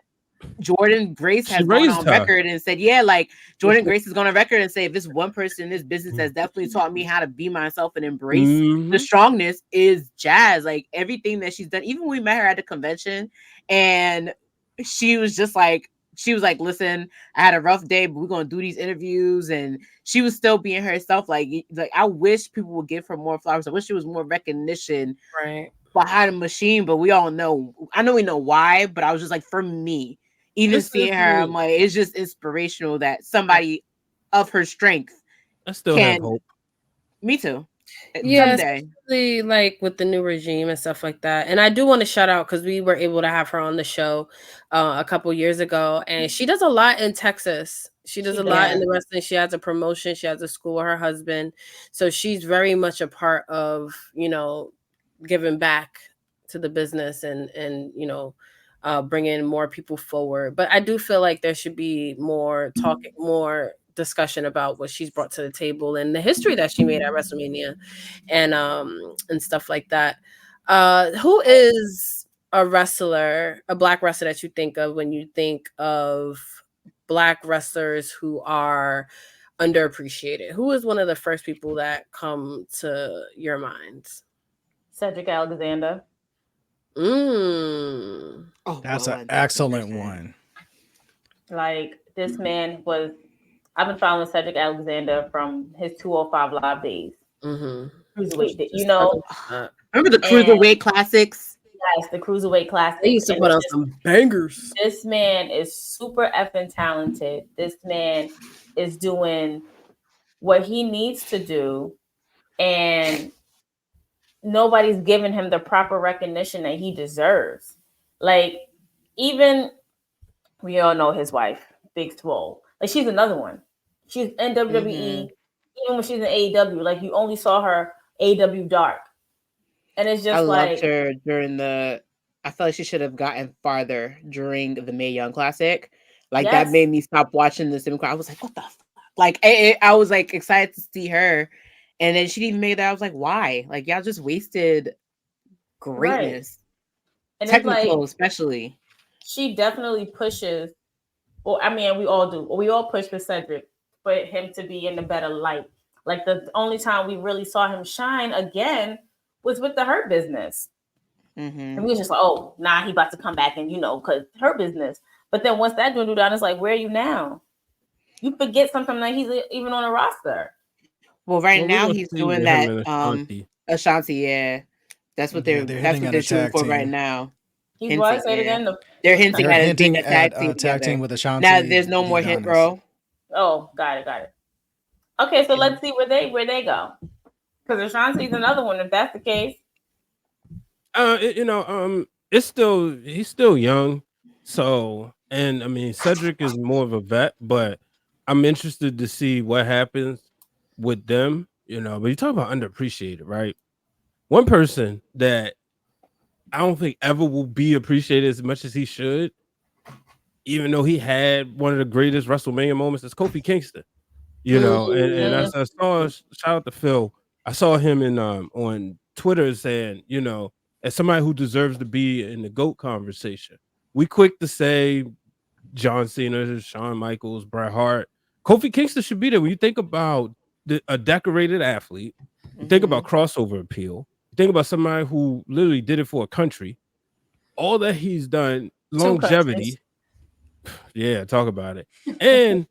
Jordan Grace She has gone raised on her. record and said, yeah, like Jordan Grace has gone on record and say, if this one person in this business has definitely taught me how to be myself and embrace the strongness, is Jazz. Like, everything that she's done, even when we met her at the convention, and she was like, listen, I had a rough day, but we're gonna do these interviews, and she was still being herself. Like I wish people would give her more flowers. I wish there was more recognition behind the machine, but we all know, I know we know why, but I was just like, for me, even seeing her, I'm like, it's just inspirational that somebody of her strength I still have hope. Me too. Yeah, Someday. especially like with the new regime and stuff like that. And I do want to shout out, because we were able to have her on the show a couple years ago, and she does a lot in Texas. She does a lot in the wrestling. She has a promotion. She has a school with her husband, so she's very much a part of, giving back to the business and bringing more people forward. But I do feel like there should be more talking, more discussion about what she's brought to the table and the history that she made at WrestleMania and stuff like that. Who is a Black wrestler that you think of when you think of Black wrestlers who are underappreciated? Who is one of the first people that come to your minds? Cedric Alexander. Oh, That's an excellent one. Like, this man was, I've been following Cedric Alexander from his 205 Live days. cruiserweight. You know, remember the cruiserweight classics? Yes, the cruiserweight classics. They used to put on some bangers. This man is super effing talented. This man is doing what he needs to do, and nobody's giving him the proper recognition that he deserves. Like, even we all know his wife, Big Swole. Like, she's another one. She's in WWE, even when she's in AEW. Like, you only saw her AEW Dark, and it's just I like, loved her during the. I felt like she should have gotten farther during the Mae Young Classic. Like that made me stop watching the Sim. I was like, what the fuck? Like I was like excited to see her, and then she didn't even make that. I was like, why? Like y'all just wasted greatness, and technical, like, especially. She definitely pushes. Well, I mean, we all do. We all push for Cedric for him to be in a better light. Like, the only time we really saw him shine again was with the Hurt Business. And we was just like, oh, nah, he about to come back, and because Hurt Business. But then once that dwindled down, it's like, where are you now? You forget something like he's even on a roster. Well, right now he's doing that. Ashanti, yeah, that's what they're shooting for right now. He's what? Say it again. They're hinting at being a tag team with Ashanti. Now there's no more hit, bro. Oh, got it. Okay, so let's see where they go. Because Ashanti's another one. If that's the case, he's still young. So, and I mean, Cedric is more of a vet, but I'm interested to see what happens with them. But you talk about underappreciated, right? One person that I don't think ever will be appreciated as much as he should, even though he had one of the greatest WrestleMania moments, is Kofi Kingston. And I saw, shout out to Phil. I saw him on Twitter saying, as somebody who deserves to be in the GOAT conversation, we quick to say John Cena, Shawn Michaels, Bret Hart. Kofi Kingston should be there. When you think about a decorated athlete, you think about crossover appeal, you think about somebody who literally did it for a country, all that he's done, longevity. Yeah, talk about it. And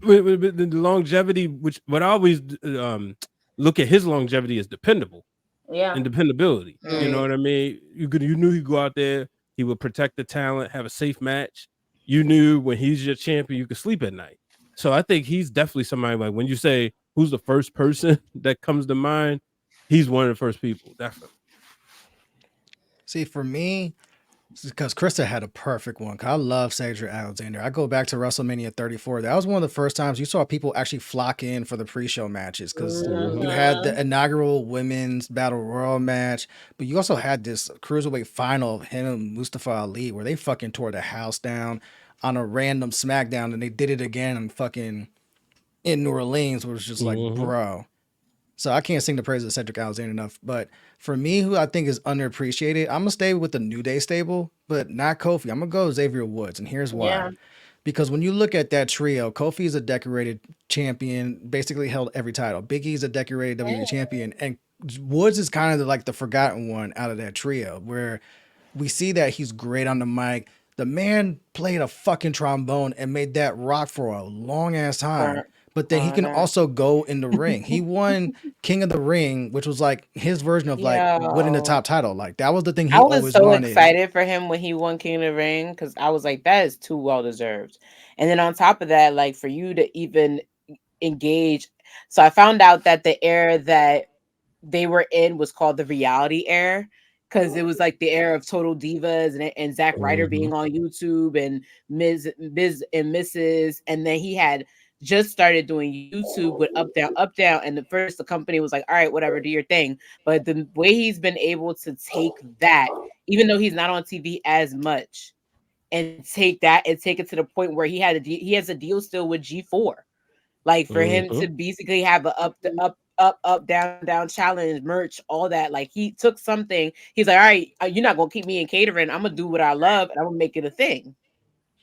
with the longevity, what I always look at his longevity as dependable. Yeah. And dependability. You know what I mean? You knew he'd go out there, he would protect the talent, have a safe match. You knew when he's your champion, you could sleep at night. So I think he's definitely somebody, like, when you say who's the first person that comes to mind, he's one of the first people, definitely. See, for me, because KRISTA had a perfect one. I love Cedric Alexander. I go back to WrestleMania 34. That was one of the first times you saw people actually flock in for the pre-show matches, because you had the inaugural women's battle royal match, but you also had this cruiserweight final of him and Mustafa Ali where they fucking tore the house down on a random SmackDown, and they did it again in New Orleans, where it was just like, bro. So I can't sing the praises of Cedric Alexander enough. But for me, who I think is underappreciated, I'm going to stay with the New Day stable, but not Kofi. I'm going to go Xavier Woods, and here's why. Yeah. Because when you look at that trio, Kofi is a decorated champion, basically held every title. Big E's a decorated WWE champion, and Woods is kind of like the forgotten one out of that trio, where we see that he's great on the mic. The man played a fucking trombone and made that rock for a long-ass time. But then he can also go in the ring. He won King of the Ring, which was like his version of like winning the top title. Like that was the thing he always wanted. I was so excited for him when he won King of the Ring, because I was like, that is too well deserved. And then on top of that, like, for you to even engage. So I found out that the era that they were in was called the reality era, because it was like the era of Total Divas and Zack Ryder being on YouTube, and Ms. and Mrs. And then he had just started doing YouTube with Up Down. And the company was like, all right, whatever, do your thing. But the way he's been able to take that, even though he's not on TV as much, and take that and take it to the point where he has a deal still with G4. Like, for him to basically have a up, down challenge, merch, all that. Like, he took something, he's like, all right, you're not gonna keep me in catering. I'm gonna do what I love, and I'm gonna make it a thing.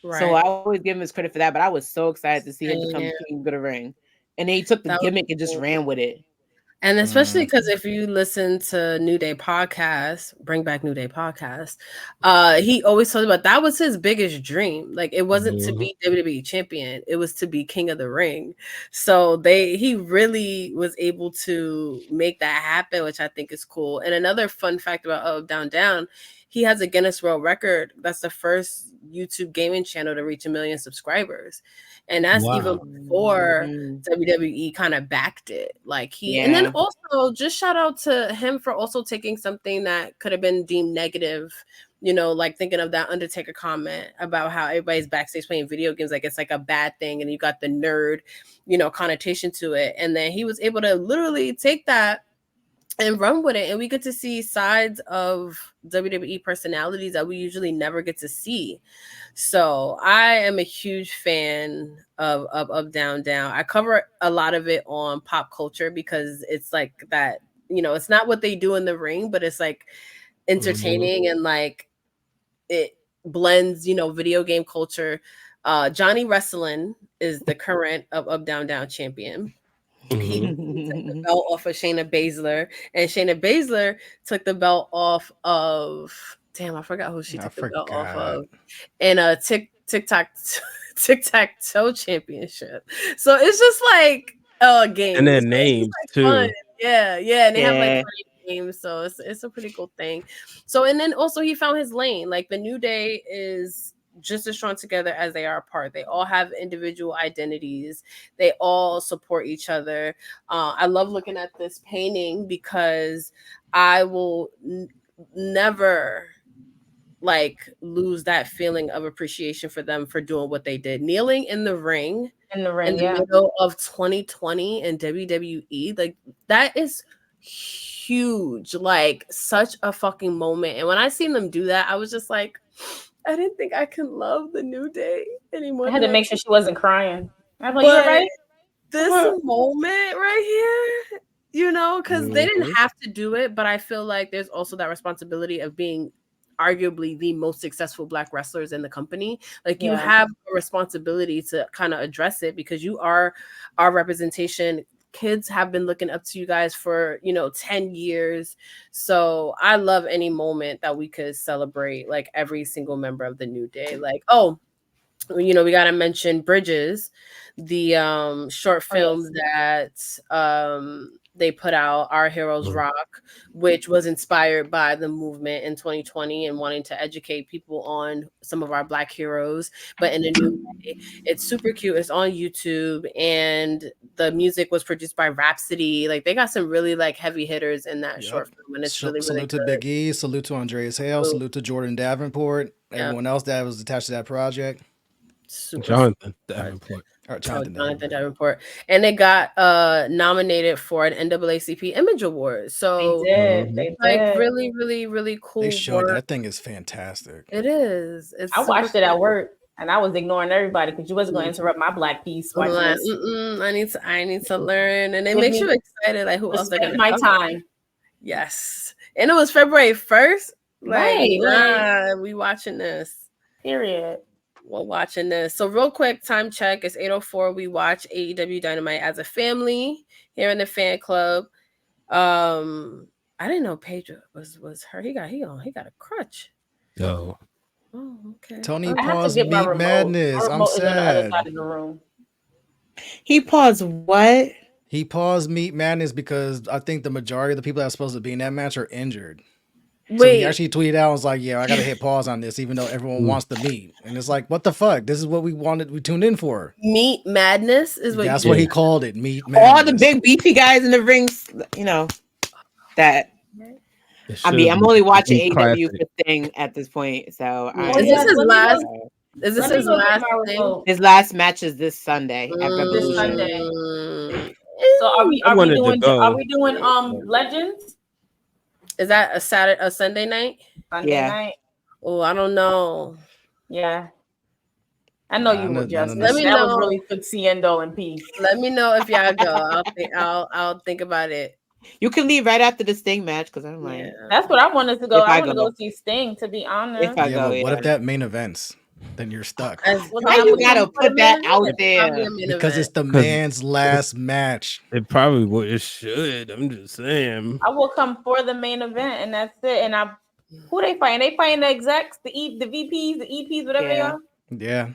Right. So I always give him his credit for that, but I was so excited to see him become King of the Ring. And then he took the gimmick and just ran with it. And especially because if you listen to New Day podcast, bring back New Day podcast, he always talked about that was his biggest dream. Like it wasn't to be WWE champion, it was to be King of the Ring. So he really was able to make that happen, which I think is cool. And another fun fact about Up Down Down, he has a Guinness World Record. That's the first YouTube gaming channel to reach 1 million subscribers. And that's even before WWE kind of backed it. Like and then also just shout out to him for also taking something that could have been deemed negative, you know, like thinking of that Undertaker comment about how everybody's backstage playing video games like it's like a bad thing, and you got the nerd, you know, connotation to it. And then he was able to literally take that and run with it, and we get to see sides of WWE personalities that we usually never get to see. So I am a huge fan of Down Down. I cover a lot of it on pop culture because it's like that, you know, it's not what they do in the ring, but it's like entertaining and like it blends, you know, video game culture. Johnny Wrestling is the current of Down Down champion. He took the belt off of Shayna Baszler, and Shayna Baszler took the belt off of I forgot who she took the belt off of in a tic-tac-toe championship. So it's just like a game. And their names like too. Fun. Yeah, and they have like names, so it's a pretty cool thing. So and then also he found his lane. Like the New Day is just as strong together as they are apart. They all have individual identities. They all support each other. I love looking at this painting because I will never like lose that feeling of appreciation for them for doing what they did. Kneeling in the ring in the middle of 2020 in WWE, like that is huge. Like such a fucking moment. And when I seen them do that, I was just like, I didn't think I could love the New Day anymore. I had to make sure she wasn't crying. I'm like, yeah, right? This moment right here, you know, because they didn't have to do it, but I feel like there's also that responsibility of being arguably the most successful Black wrestlers in the company. Like you have a responsibility to kind of address it because you are our representation. Kids have been looking up to you guys for, you know, 10 years. So I love any moment that we could celebrate like every single member of the New Day. Like, oh, you know, we got to mention Bridges, the short film that they put out, Our Heroes Rock, which was inspired by the movement in 2020 and wanting to educate people on some of our Black heroes, but in a new way. It's super cute. It's on YouTube, and the music was produced by Rhapsody. Like they got some really like heavy hitters in that short film, and it's really salute good. to Big E, salute to Andreas Hale, salute to Jordan Davenport, everyone else that was attached to that project. Jonathan Davenport. Jonathan Davenport. And they got nominated for an NAACP Image Award. So they did. Really, really, really cool. They showed that thing is fantastic. It is. I watched it at work and I was ignoring everybody because you wasn't going to interrupt my Black piece. Like, I need to learn. And it makes you excited. Like who else they're gonna my time. Yes. And it was February 1st. Like, right. We watching this. Period. We're watching this. So real quick, time check. It's 8:04. We watch AEW Dynamite as a family here in the fan club. I didn't know Pedro was her. He got a crutch. Yo. Oh, okay. Tony paused Meat Madness. I'm sad. He paused what? He paused Meat Madness because I think the majority of the people that are supposed to be in that match are injured. So he actually tweeted out, was like, yeah, I gotta hit pause on this, even though everyone wants to meet. And it's like, what the fuck? This is what we tuned in for. Meat Madness is what that's what he called it. Meat Madness. All the big beefy guys in the rings, you know, that I mean, I'm only watching AEW thing at this point. So is this his last? Is this his last thing? His last match is this Sunday at Revolution. This Sunday. So are we doing Legends? Is that a Sunday night? Sunday night. Oh, I don't know. Yeah. I know you would, Justin. Let me know. That was really good Seindole and peace. Let me know if y'all go. I'll think about it. You can leave right after the Sting match because I'm like, that's what I wanted to go. I want to go see Sting, to be honest. What if that main events? then you're stuck. Why you gotta put that out there? Because it's the man's last match. It probably would. It should. I'm just saying. I will come for the main event, and that's it. And who they fighting? They fighting the execs, the VPs, the EPs, whatever they are. Yeah.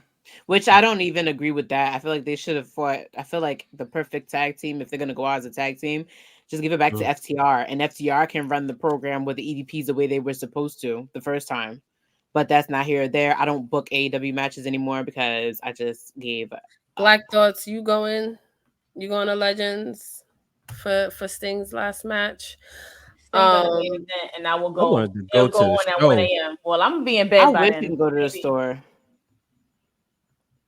Which I don't even agree with that. I feel like they should have fought. I feel like the perfect tag team, if they're gonna go out as a tag team, just give it back to FTR, and FTR can run the program with the EVPs the way they were supposed to the first time. But that's not here or there. I don't book AEW matches anymore because I just gave up. Black Thoughts, you going to Legends for Sting's last match? And I will go. I wanted to go to the at show. 1 a.m. Well, I'm gonna be in bed I by wish then. you can go to the store.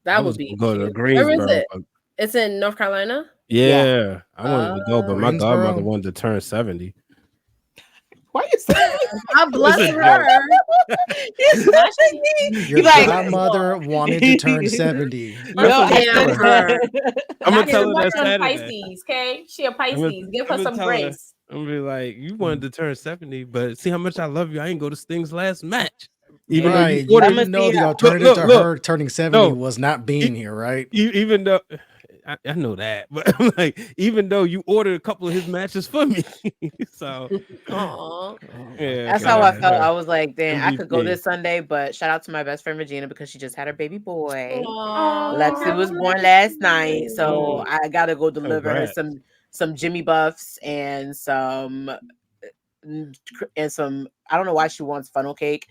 That would be go to cute. Greensboro. Where is it? It's in North Carolina? Yeah. I wanted to go, but my Greensboro? godmother wanted to turn 70. Why you saying God bless her. Your godmother wanted to turn 70. I'm gonna tell her that Saturday. Pisces, okay? She a Pisces. Give her some grace. I'm gonna be like, you wanted to turn 70, but see how much I love you. I ain't go to Sting's last match. Even though you didn't know the alternative to her turning 70 was not being here, right? Even though I know that, but I'm like, even though you ordered a couple of his matches for me, so yeah, that's how I felt. I was like, damn, I could go this Sunday, but shout out to my best friend Regina because she just had her baby boy. Lexi was born last night, so I gotta go deliver her some Jimmy Buffs and some. I don't know why she wants funnel cake.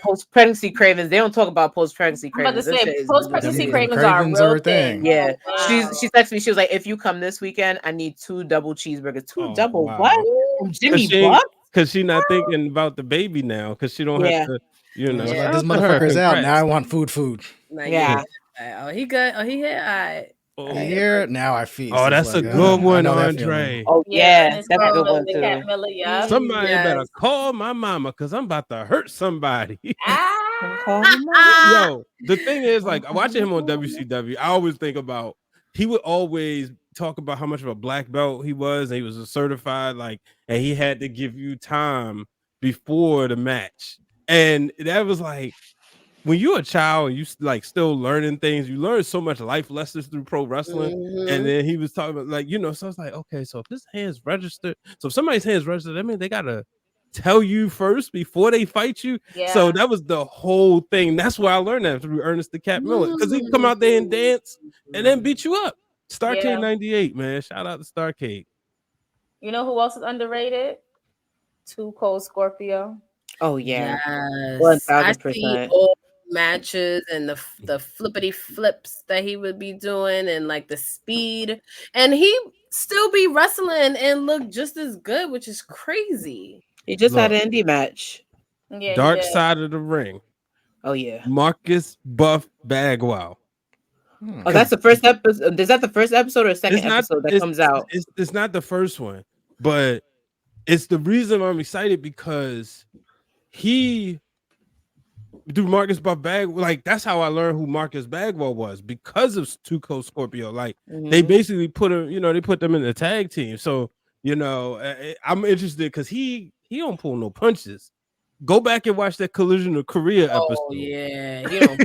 Post-pregnancy cravings. They don't talk about post-pregnancy cravings. I'm about to say post-pregnancy cravings are a real thing. Yeah. Wow. She texted me. She was like, if you come this weekend, I need 2 double cheeseburgers. 2 double what? Jimmy Buck? Because she's not thinking about the baby now. Because she don't have to, you know. Like, this motherfucker's out. Now I want food. Yeah. Oh, he good. Oh, he hit. All right. Here now I feast. Oh, that's a good one, Andre. Oh yeah, that's a good one too. Somebody better call my mama because I'm about to hurt somebody. Yo, the thing is, like, watching him on WCW, I always think about he would always talk about how much of a black belt he was, and he was a certified, like, and he had to give you time before the match, and that was like. When you're a child and you like still learning things, you learn so much life lessons through pro wrestling. And then he was talking about like, you know, so it's like, okay, so if his hand's registered, so if somebody's hand's registered, that means they gotta tell you first before they fight you. Yeah. So that was the whole thing. That's why I learned that through Ernest the Cat Miller. Because he come out there and dance and then beat you up. Starcade 98, man. Shout out to Starcade. You know who else is underrated? Too Cold Scorpio. Oh yeah. Yes. 1000%. Matches and the flippity flips that he would be doing and like the speed, and he still be wrestling and look just as good, which is crazy. He just had an indie match. Yeah, Dark Side of the Ring. Oh yeah, Marcus Buff Bagwell. Oh, that's the first episode. Is that the first episode or second episode that comes out? It's not the first one, but it's the reason I'm excited because he. Dude, Marcus Buff Bagwell, like that's how I learned who Marcus Bagwell was because of Too Cold Scorpio. Like they basically put him, you know, they put them in the tag team. So you know, I'm interested because he don't pull no punches. Go back and watch that Collision of Korea episode. Oh yeah,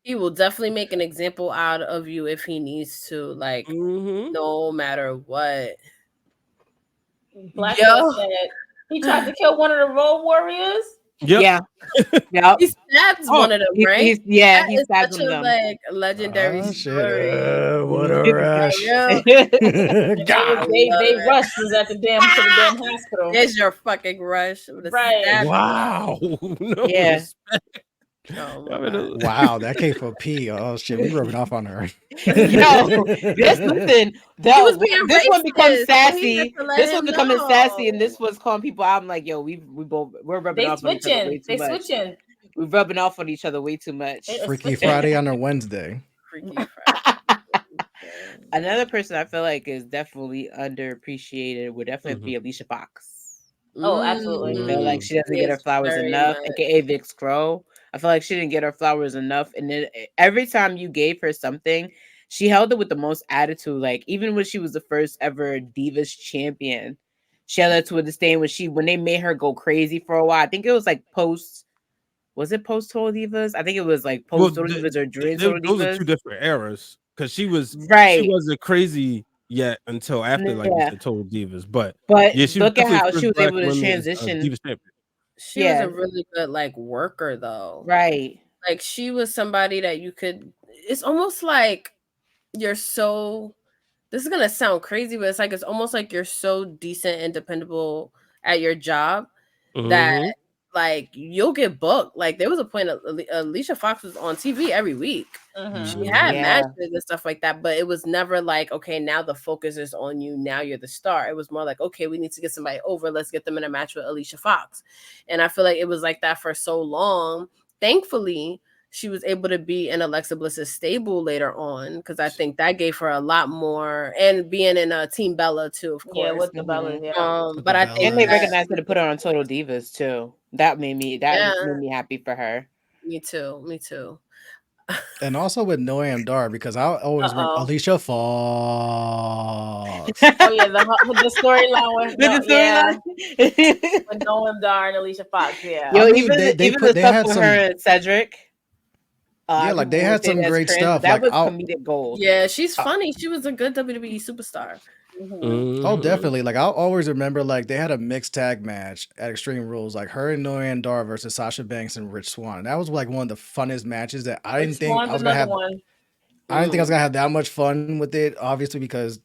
he will definitely make an example out of you if he needs to. Like no matter what. Black said he tried to kill one of the Road Warriors. Yep. Yeah. He stabs one of them, right? He stabs them. Like legendary story. What a rush. They rushed was at the damn hospital. There's your fucking rush. Right. Wow. No respect. Oh, wow, that came from P. Oh shit, we rubbing off on her. Yo, this one becomes sassy. This one becoming sassy, and this was calling people out. I'm like, yo, we're rubbing off on each other way too much. We're rubbing off on each other way too much. Freaky Friday on a Wednesday. Freaky Friday. Another person I feel like is definitely underappreciated would definitely be Alicia Fox. Oh, absolutely. I feel like she doesn't get her flowers enough, aka Vic Scroll. I feel like she didn't get her flowers enough. And then every time you gave her something, she held it with the most attitude. Like even when she was the first ever Divas champion, she held it to a disdain when they made her go crazy for a while. I think it was like post Was it post Total Divas? I think it was like post Total Divas or during Total those are Divas. two different eras because she right. wasn't crazy yet until after, like you Yeah. said, Total Divas. But But yeah, she was look at definitely how the she first was black able to women's transition. Divas champion. She was a really good like worker though. Right. Like she was somebody that you could. It's almost like you're so. This is gonna sound crazy, but it's almost like you're so decent and dependable at your job that like you'll get booked. Like there was a point Alicia Fox was on TV every week. She had matches and stuff like that, but it was never like, okay, now the focus is on you. Now you're the star. It was more like, okay, we need to get somebody over. Let's get them in a match with Alicia Fox. And I feel like it was like that for so long. Thankfully, she was able to be in Alexa Bliss's stable later on because I think that gave her a lot more, and being in Team Bella too, of course. Yeah, with the Bellas, yeah. But I think and they recognized her to put her on Total Divas too. That made me happy for her. Me too. And also with Noam Dar, because I always remember Alicia Fox. Oh yeah, the storyline with Noam Dar and Alicia Fox. Yeah, Yo, even the stuff with her and Cedric. Like they had some great stuff. That like was comedic gold. Yeah, she's funny. She was a good WWE superstar. Oh, definitely. Like I'll always remember, like they had a mixed tag match at Extreme Rules, like her and Noam Dar versus Sasha Banks and Rich Swann. That was like one of the funnest matches that I didn't think I was gonna have. I didn't think I was gonna have that much fun with it, obviously because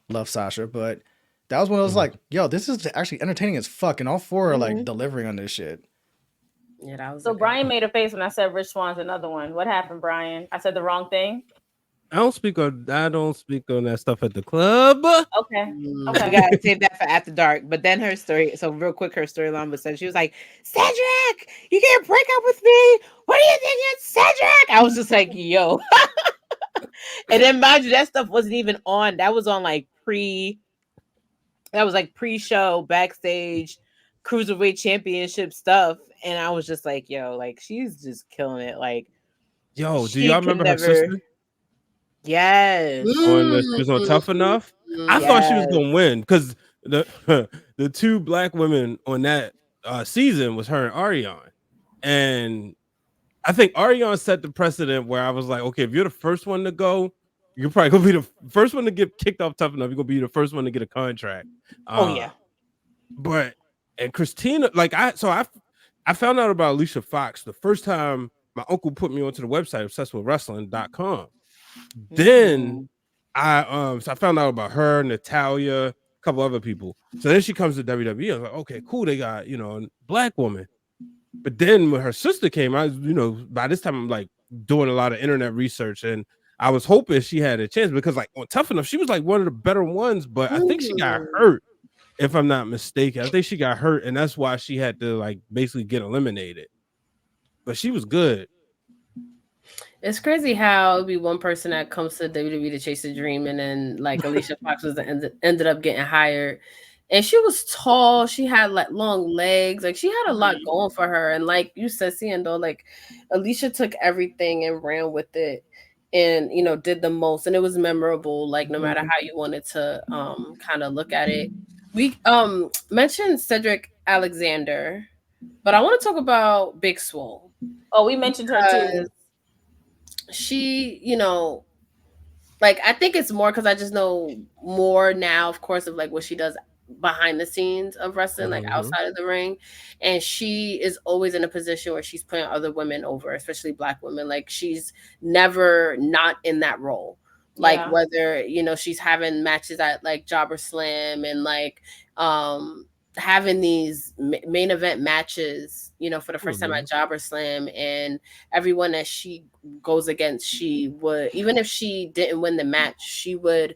love Sasha, but that was when I was like, yo, this is actually entertaining as fuck, and all four are like delivering on this shit. Yeah, that was so. Brian made a face when I said Rich Swann's another one. What happened, Brian? I said the wrong thing. I don't speak on that stuff at the club. Okay. We gotta save that for after dark. But then her story, so real quick, her storyline was said she was like, Cedric, you can't break up with me. What do you think it's Cedric? I was just like, yo. And then mind you, that stuff wasn't even on. That was on like pre-show, backstage, cruiserweight championship stuff. And I was just like, yo, like she's just killing it. Like, yo, do y'all remember her sister? Yes. She was on Tough Enough. I thought she was gonna win because the two black women on that season was her and Ariane, and I think Ariane set the precedent where I was like, okay, if you're the first one to go, you're probably gonna be the first one to get kicked off Tough Enough. You're gonna be the first one to get a contract. But and CRISTINA, like I found out about Alicia Fox the first time my uncle put me onto the website obsessedwithwrestling.com. Then I found out about her, Natalia, a couple other people. So then she comes to WWE. I was like, okay, cool. They got a black woman. But then when her sister came, I by this time I'm like doing a lot of internet research, and I was hoping she had a chance because like on Tough Enough, she was like one of the better ones. But I think she got hurt, if I'm not mistaken. I think she got hurt, and that's why she had to like basically get eliminated. But she was good. It's crazy how it'd be one person that comes to WWE to chase a dream, and then like Alicia Fox was ended up getting hired, and she was tall. She had like long legs, like she had a lot going for her. And like you said, Seindole, like Alicia took everything and ran with it, and did the most, and it was memorable. Like no matter how you wanted to kind of look at it. We mentioned Cedric Alexander, but I want to talk about Big Swole. Oh, we mentioned her too. She, like I think it's more because I just know more now, of course, of like what she does behind the scenes of wrestling, like outside of the ring. And she is always in a position where she's putting other women over, especially black women. Like she's never not in that role. Like whether, she's having matches at like Jobber Slam and like having these main event matches, for the first time at Jobber Slam, and everyone that she goes against, she would, even if she didn't win the match, she would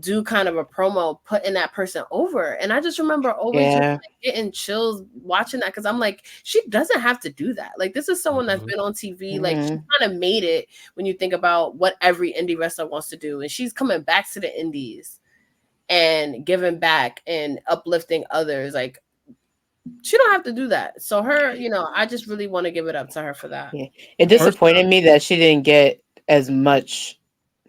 do kind of a promo putting that person over. And I just remember always just, like, getting chills watching that, because I'm like, she doesn't have to do that. Like this is someone that's been on TV. Like she kind of made it when you think about what every indie wrestler wants to do, and she's coming back to the indies and giving back and uplifting others. Like she don't have to do that. So her, I just really want to give it up to her for that. It disappointed me that she didn't get as much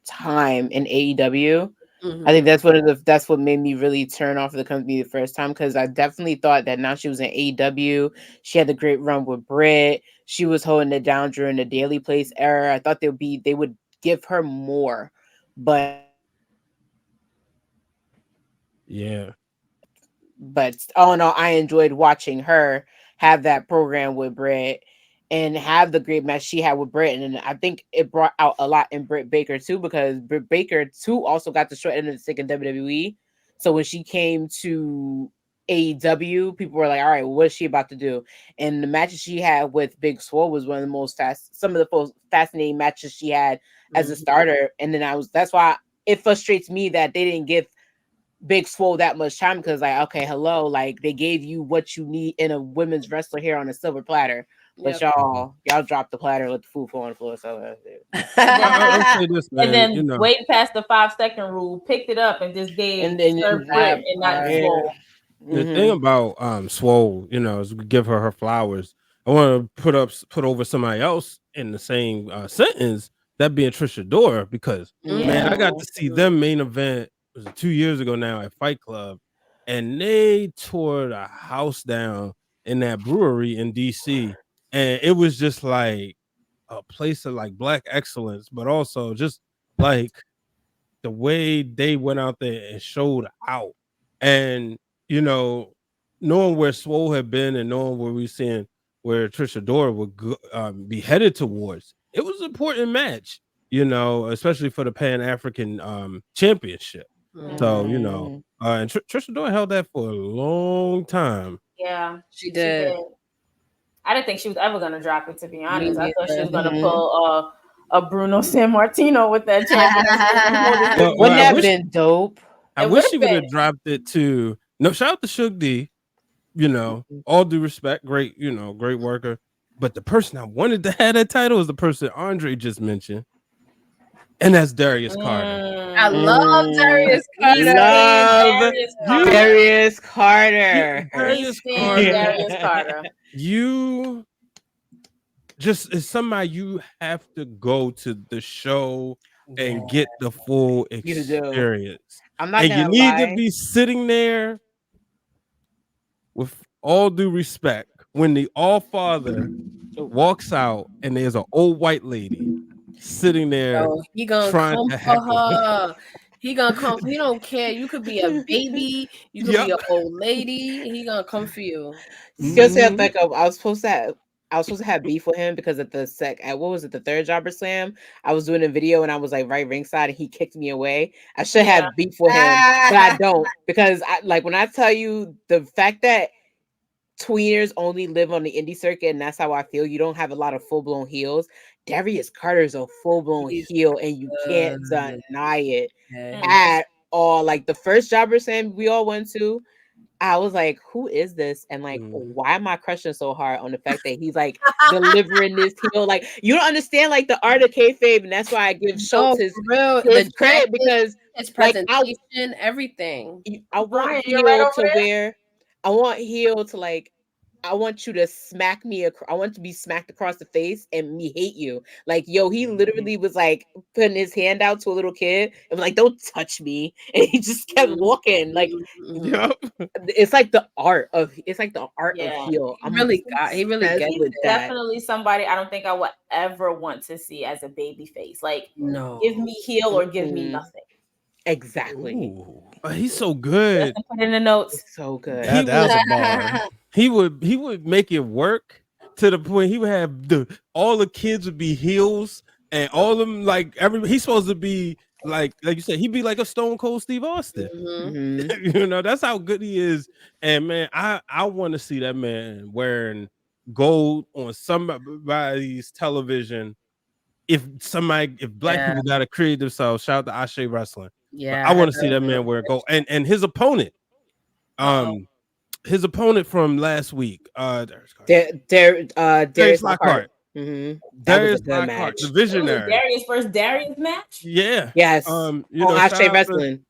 time in AEW. I think that's what made me really turn off the company the first time, because I definitely thought that now she was in AEW. She had the great run with Britt. she was holding it down during the Daily Place era. I thought they would give her more, but Yeah. But all in all, I enjoyed watching her have that program with Britt and have the great match she had with Britt. And I think it brought out a lot in Britt Baker too, because Britt Baker too also got the short end of the stick in WWE. So when she came to AEW, people were like, all right, well, what is she about to do? And the matches she had with Big Swole was one of the some of the most fascinating matches she had as a starter. And then that's why it frustrates me that they didn't give Big Swole that much time, because like, okay, hello, like they gave you what you need in a women's wrestler here on a silver platter, but y'all dropped the platter, let the food fall on the floor. So I'll say this, man, and then you know, waiting past the 5-second rule, picked it up and just served Britt and not Swole. The thing about Swole, you know, is we give her flowers. I want to put over somebody else in the same sentence, that being Trisha Dora, because man, I got to see them main event, was it 2 years ago now at Fight Club, and they tore the house down in that brewery in DC, and it was just like a place of like black excellence, but also just like the way they went out there and showed out. And you know, knowing where Swole had been and knowing where we seeing where Trisha Dora would be headed towards, it was an important match, you know, especially for the Pan African championship. So you know, and Trisha Dora held that for a long time. Yeah, she did. I didn't think she was ever gonna drop it, to be honest. I thought she was gonna pull a Bruno Sammartino with that championship. Wouldn't that have been dope? I wish she would have dropped it to shout out to Suge D, you know, all due respect, great, you know, great worker. But the person I wanted to have that title is the person Andre just mentioned, and that's Darius Carter. I love Darius Carter. Darius Carter. Darius Carter. You just is somebody you have to go to the show and get the full experience. I'm not and gonna you need lie. to be sitting there, with all due respect, when the All Father walks out and there's an old white lady sitting there. He gonna come for her. He gonna come. He don't care. You could be a baby. You could be an old lady. He gonna come for you. Like I was supposed to have beef with him because at what was it, the third Jobber Slam? I was doing a video and I was like right ringside and he kicked me away. I should have beef with him, but I don't, because when I tell you the fact that tweeners only live on the indie circuit, and that's how I feel. You don't have a lot of full blown heels. Darius Carter is a full blown heel, and you can't deny it at all. Like the first Jobber Slam we all went to, I was like, who is this? And like, why am I crushing so hard on the fact that he's like delivering this heel? Like, you don't understand like the art of kayfabe, and that's why I give Schultz his credit, because his presentation, everything. I want heel to where I want heel to like, I want you to smack me. I want to be smacked across the face and me hate you. Like, yo, he literally was like putting his hand out to a little kid and was like, "Don't touch me," and he just kept walking. Like, it's like the art of heel. He's definitely somebody I don't think I would ever want to see as a baby face. Like, give me heel or give me nothing. Exactly. Ooh, he's so good. Put in the notes. It's so good. That was a bar. He would make it work to the point he would have all the kids would be heels and all of them like he's supposed to be like you said, he'd be like a Stone Cold Steve Austin. You know, that's how good he is. And man, I want to see that man wearing gold on somebody's television. If black people got to create themselves, shout out to Ashe Wrestling. Yeah, but I want to see that man wear gold. And his opponent, his opponent from last week, Darius Lockhart. Darius Lockhart, the visionary. Darius versus Darius match. Yes. You know, Ashe Wrestling.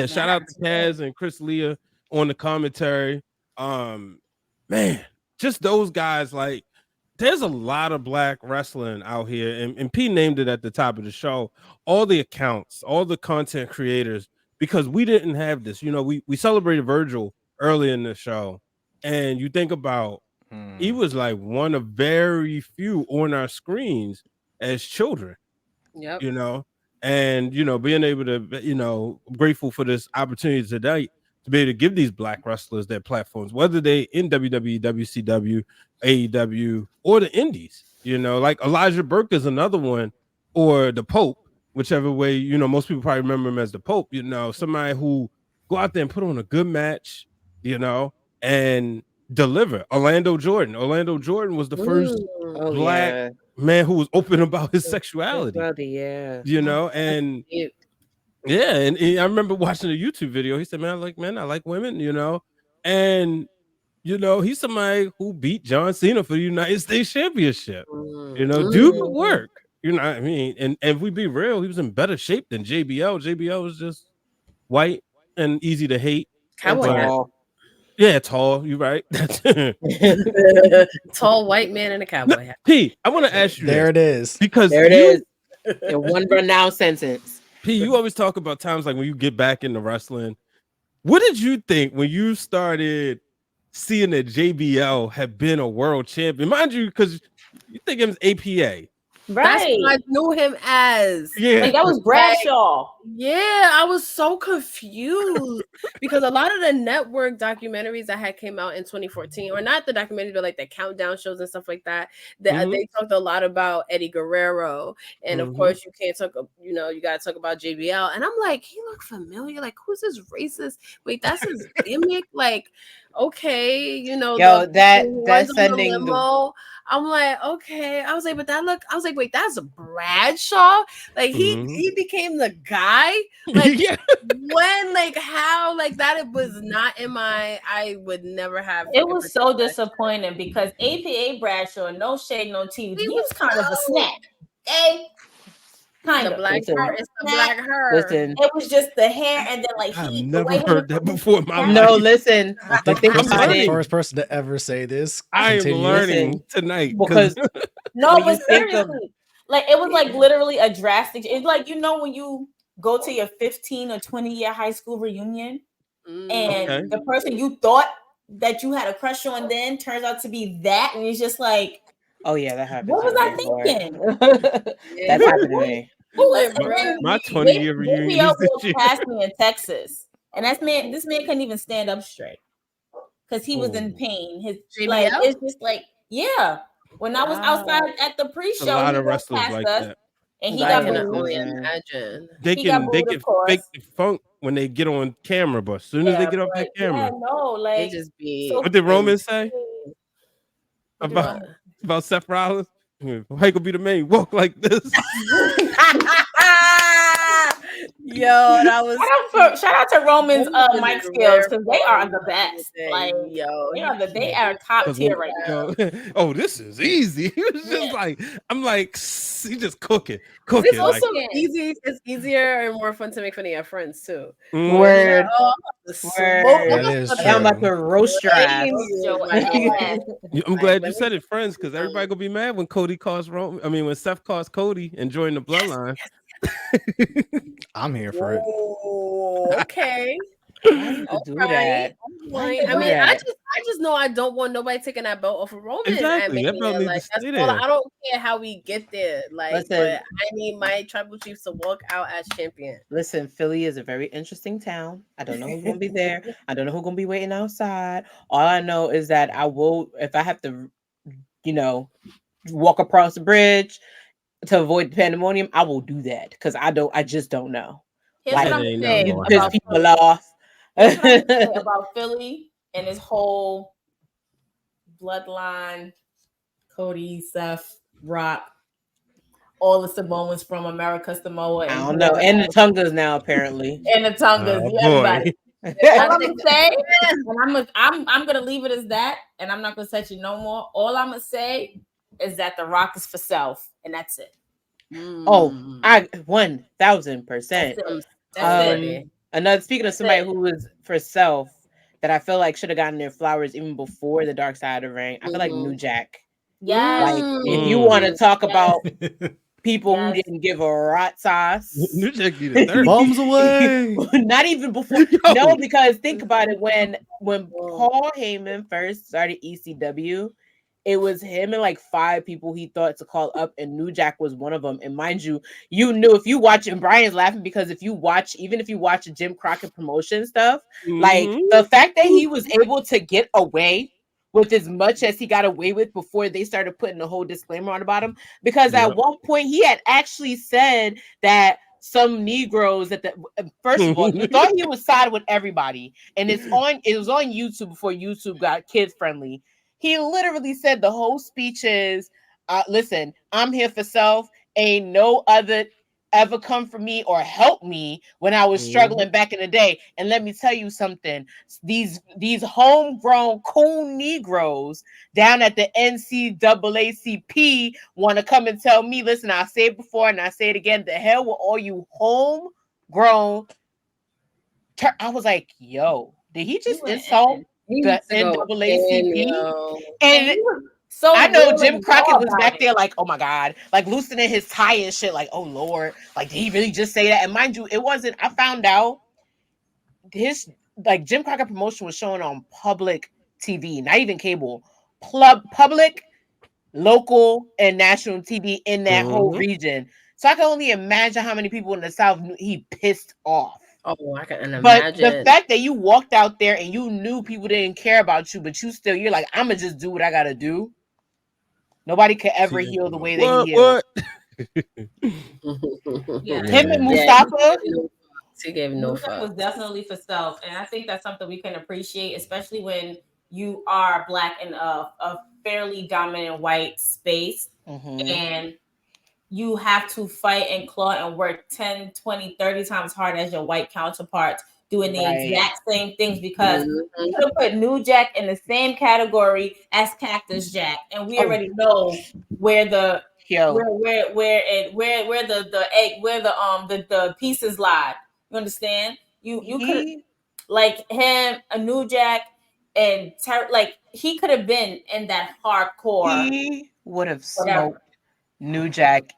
Shout out to Kaz and Chris Leah on the commentary. Man, just those guys. Like, there's a lot of black wrestling out here, and P named it at the top of the show. All the accounts, all the content creators, because we didn't have this. You know, we celebrated Virgil early in the show, and you think about he was like one of very few on our screens as children. Yep. You know, and being able to, grateful for this opportunity today to be able to give these black wrestlers their platforms, whether they in WWE, WCW, AEW, or the Indies. Like Elijah Burke is another one, or the Pope, whichever way. Most people probably remember him as the Pope. Somebody who go out there and put on a good match. And deliver. Orlando Jordan was the first black man who was open about his sexuality. Yeah. And yeah, and I remember watching a YouTube video. He said, "Man, I like men, I like women," and he's somebody who beat John Cena for the United States Championship. Dude could work. You know what I mean? And if we be real, he was in better shape than JBL. JBL was just white and easy to hate. Yeah, tall. You're right. Tall white man in a cowboy hat. P, I want to ask you. There it is. Because there it is. In one run-down sentence. P, you always talk about times like when you get back into wrestling. What did you think when you started seeing that JBL had been a world champion? Mind you, because you think it was APA. Right. That's what I knew him as. Yeah. Like, that was Bradshaw. Yeah, I was so confused because a lot of the network documentaries that had came out in 2014, or not the documentaries, but like the countdown shows and stuff like that, they talked a lot about Eddie Guerrero. And of course, you can't talk, you got to talk about JBL. And I'm like, he looked familiar. Like, who's this racist? Wait, that's his gimmick? Like, okay, that's sending limo. I'm like, okay. I was like, wait, that's Bradshaw. Like he became the guy. Like when, like how, like that it was not in my. I would never have. It was so disappointing because APA Bradshaw, no shade, no tea. He was kind of a snack. Okay. Kind of black hair. It's the black hair. Listen, it was just the hair, and then like I've never heard that before in my life. No, listen. I think I'm the first person to ever say this. I am learning tonight because but seriously, like it was like literally a drastic. It's like when you go to your 15 or 20-year high school reunion, and the person you thought that you had a crush on then turns out to be that, and it's just like. Oh yeah, that happened. What was I thinking? That's happened to me. My 20-year reunion passed me in Texas, and this man couldn't even stand up straight because he was in pain. His it's just like When I was outside at the pre-show, a lot of wrestlers like that, and he got only imagine they can fake the funk when they get on camera, but as soon as they get off that camera, they just be. What did Roman say about Seth Rollins? How you gonna be the main walk like this? Yo, that was shout out to Roman's mic skills because they are the best. Like they are top tier right now. Oh, this is easy. He was just like, I'm like, he just cooking. It's also easy. It's easier and more fun to make fun of your friends too. Word. Word. I'm about to roast your ass. I'm glad you said it, friends, because everybody gonna be mad when Cody calls Roman. I mean, when Seth calls Cody and join the bloodline. I'm here for it. Okay. Do that. I just know I don't want nobody taking that belt off of Roman. Exactly. That belt needs to stay there. I don't care how we get there. Like, but I need my tribal chiefs to walk out as champion. Listen, Philly is a very interesting town. I don't know who's gonna be there. I don't know who's gonna be waiting outside. All I know is that I will, if I have to, walk across the bridge to avoid the pandemonium, I will do that because I just don't know. Here's what I'm saying about people off. About Philly and his whole bloodline, Cody, Seth, Rock, all the Samoans from America, Samoa. I don't know. And the Tongas now, apparently. And the Tongas, everybody. All I'm gonna say, and I'm gonna leave it as that, and I'm not gonna touch it no more. All I'm gonna say is that the Rock is for self, and that's it. Oh, I 1000%. Another, speaking of somebody who was for self, that I feel like should have gotten their flowers even before the Dark Side of the Ring. I feel like New Jack. Yeah. Like if you want to talk about people who didn't give a rot sauce, New Jack needed 30 bombs away. Not even before. No, because think about it. When Paul Heyman first started ECW, it was him and like 5 people he thought to call up, and New Jack was one of them. And mind you, you knew if you watch, and Brian's laughing because if you watch the Jim Crockett promotion stuff, like the fact that he was able to get away with as much as he got away with before they started putting the whole disclaimer on the bottom, because at one point he had actually said that some Negroes that first of all, you thought he was siding with everybody, and it was on YouTube before YouTube got kid friendly. He literally said the whole speech is, listen, I'm here for self. Ain't no other ever come for me or help me when I was struggling back in the day. And let me tell you something. These homegrown cool Negroes down at the NCAACP want to come and tell me, listen, I say it before and I say it again, the hell with all you homegrown. I was like, yo, did he just insult the NAACP? And so I know Jim Crockett was back there like, oh my God, like loosening his tie and shit, like, oh Lord, like did he really just say that? And mind you, it wasn't, I found out his like Jim Crockett promotion was shown on public TV, not even cable, public, local, and national TV in that whole region. So I can only imagine how many people in the South knew he pissed off. Oh, I can imagine. But the fact that you walked out there and you knew people didn't care about you, but you're like, I'm gonna just do what I gotta do. Nobody could ever heal the way that he healed. Him and Mustafa. He gave no fuck. Was definitely for self, and I think that's something we can appreciate, especially when you are Black in a fairly dominant white space, and you have to fight and claw and work 10, 20, 30 times harder as your white counterparts doing the exact same things, because you could put New Jack in the same category as Cactus Jack, and we already know where the the pieces lie. You understand? You could like him, a New Jack, and like he could have been in that hardcore. He would have smoked New Jack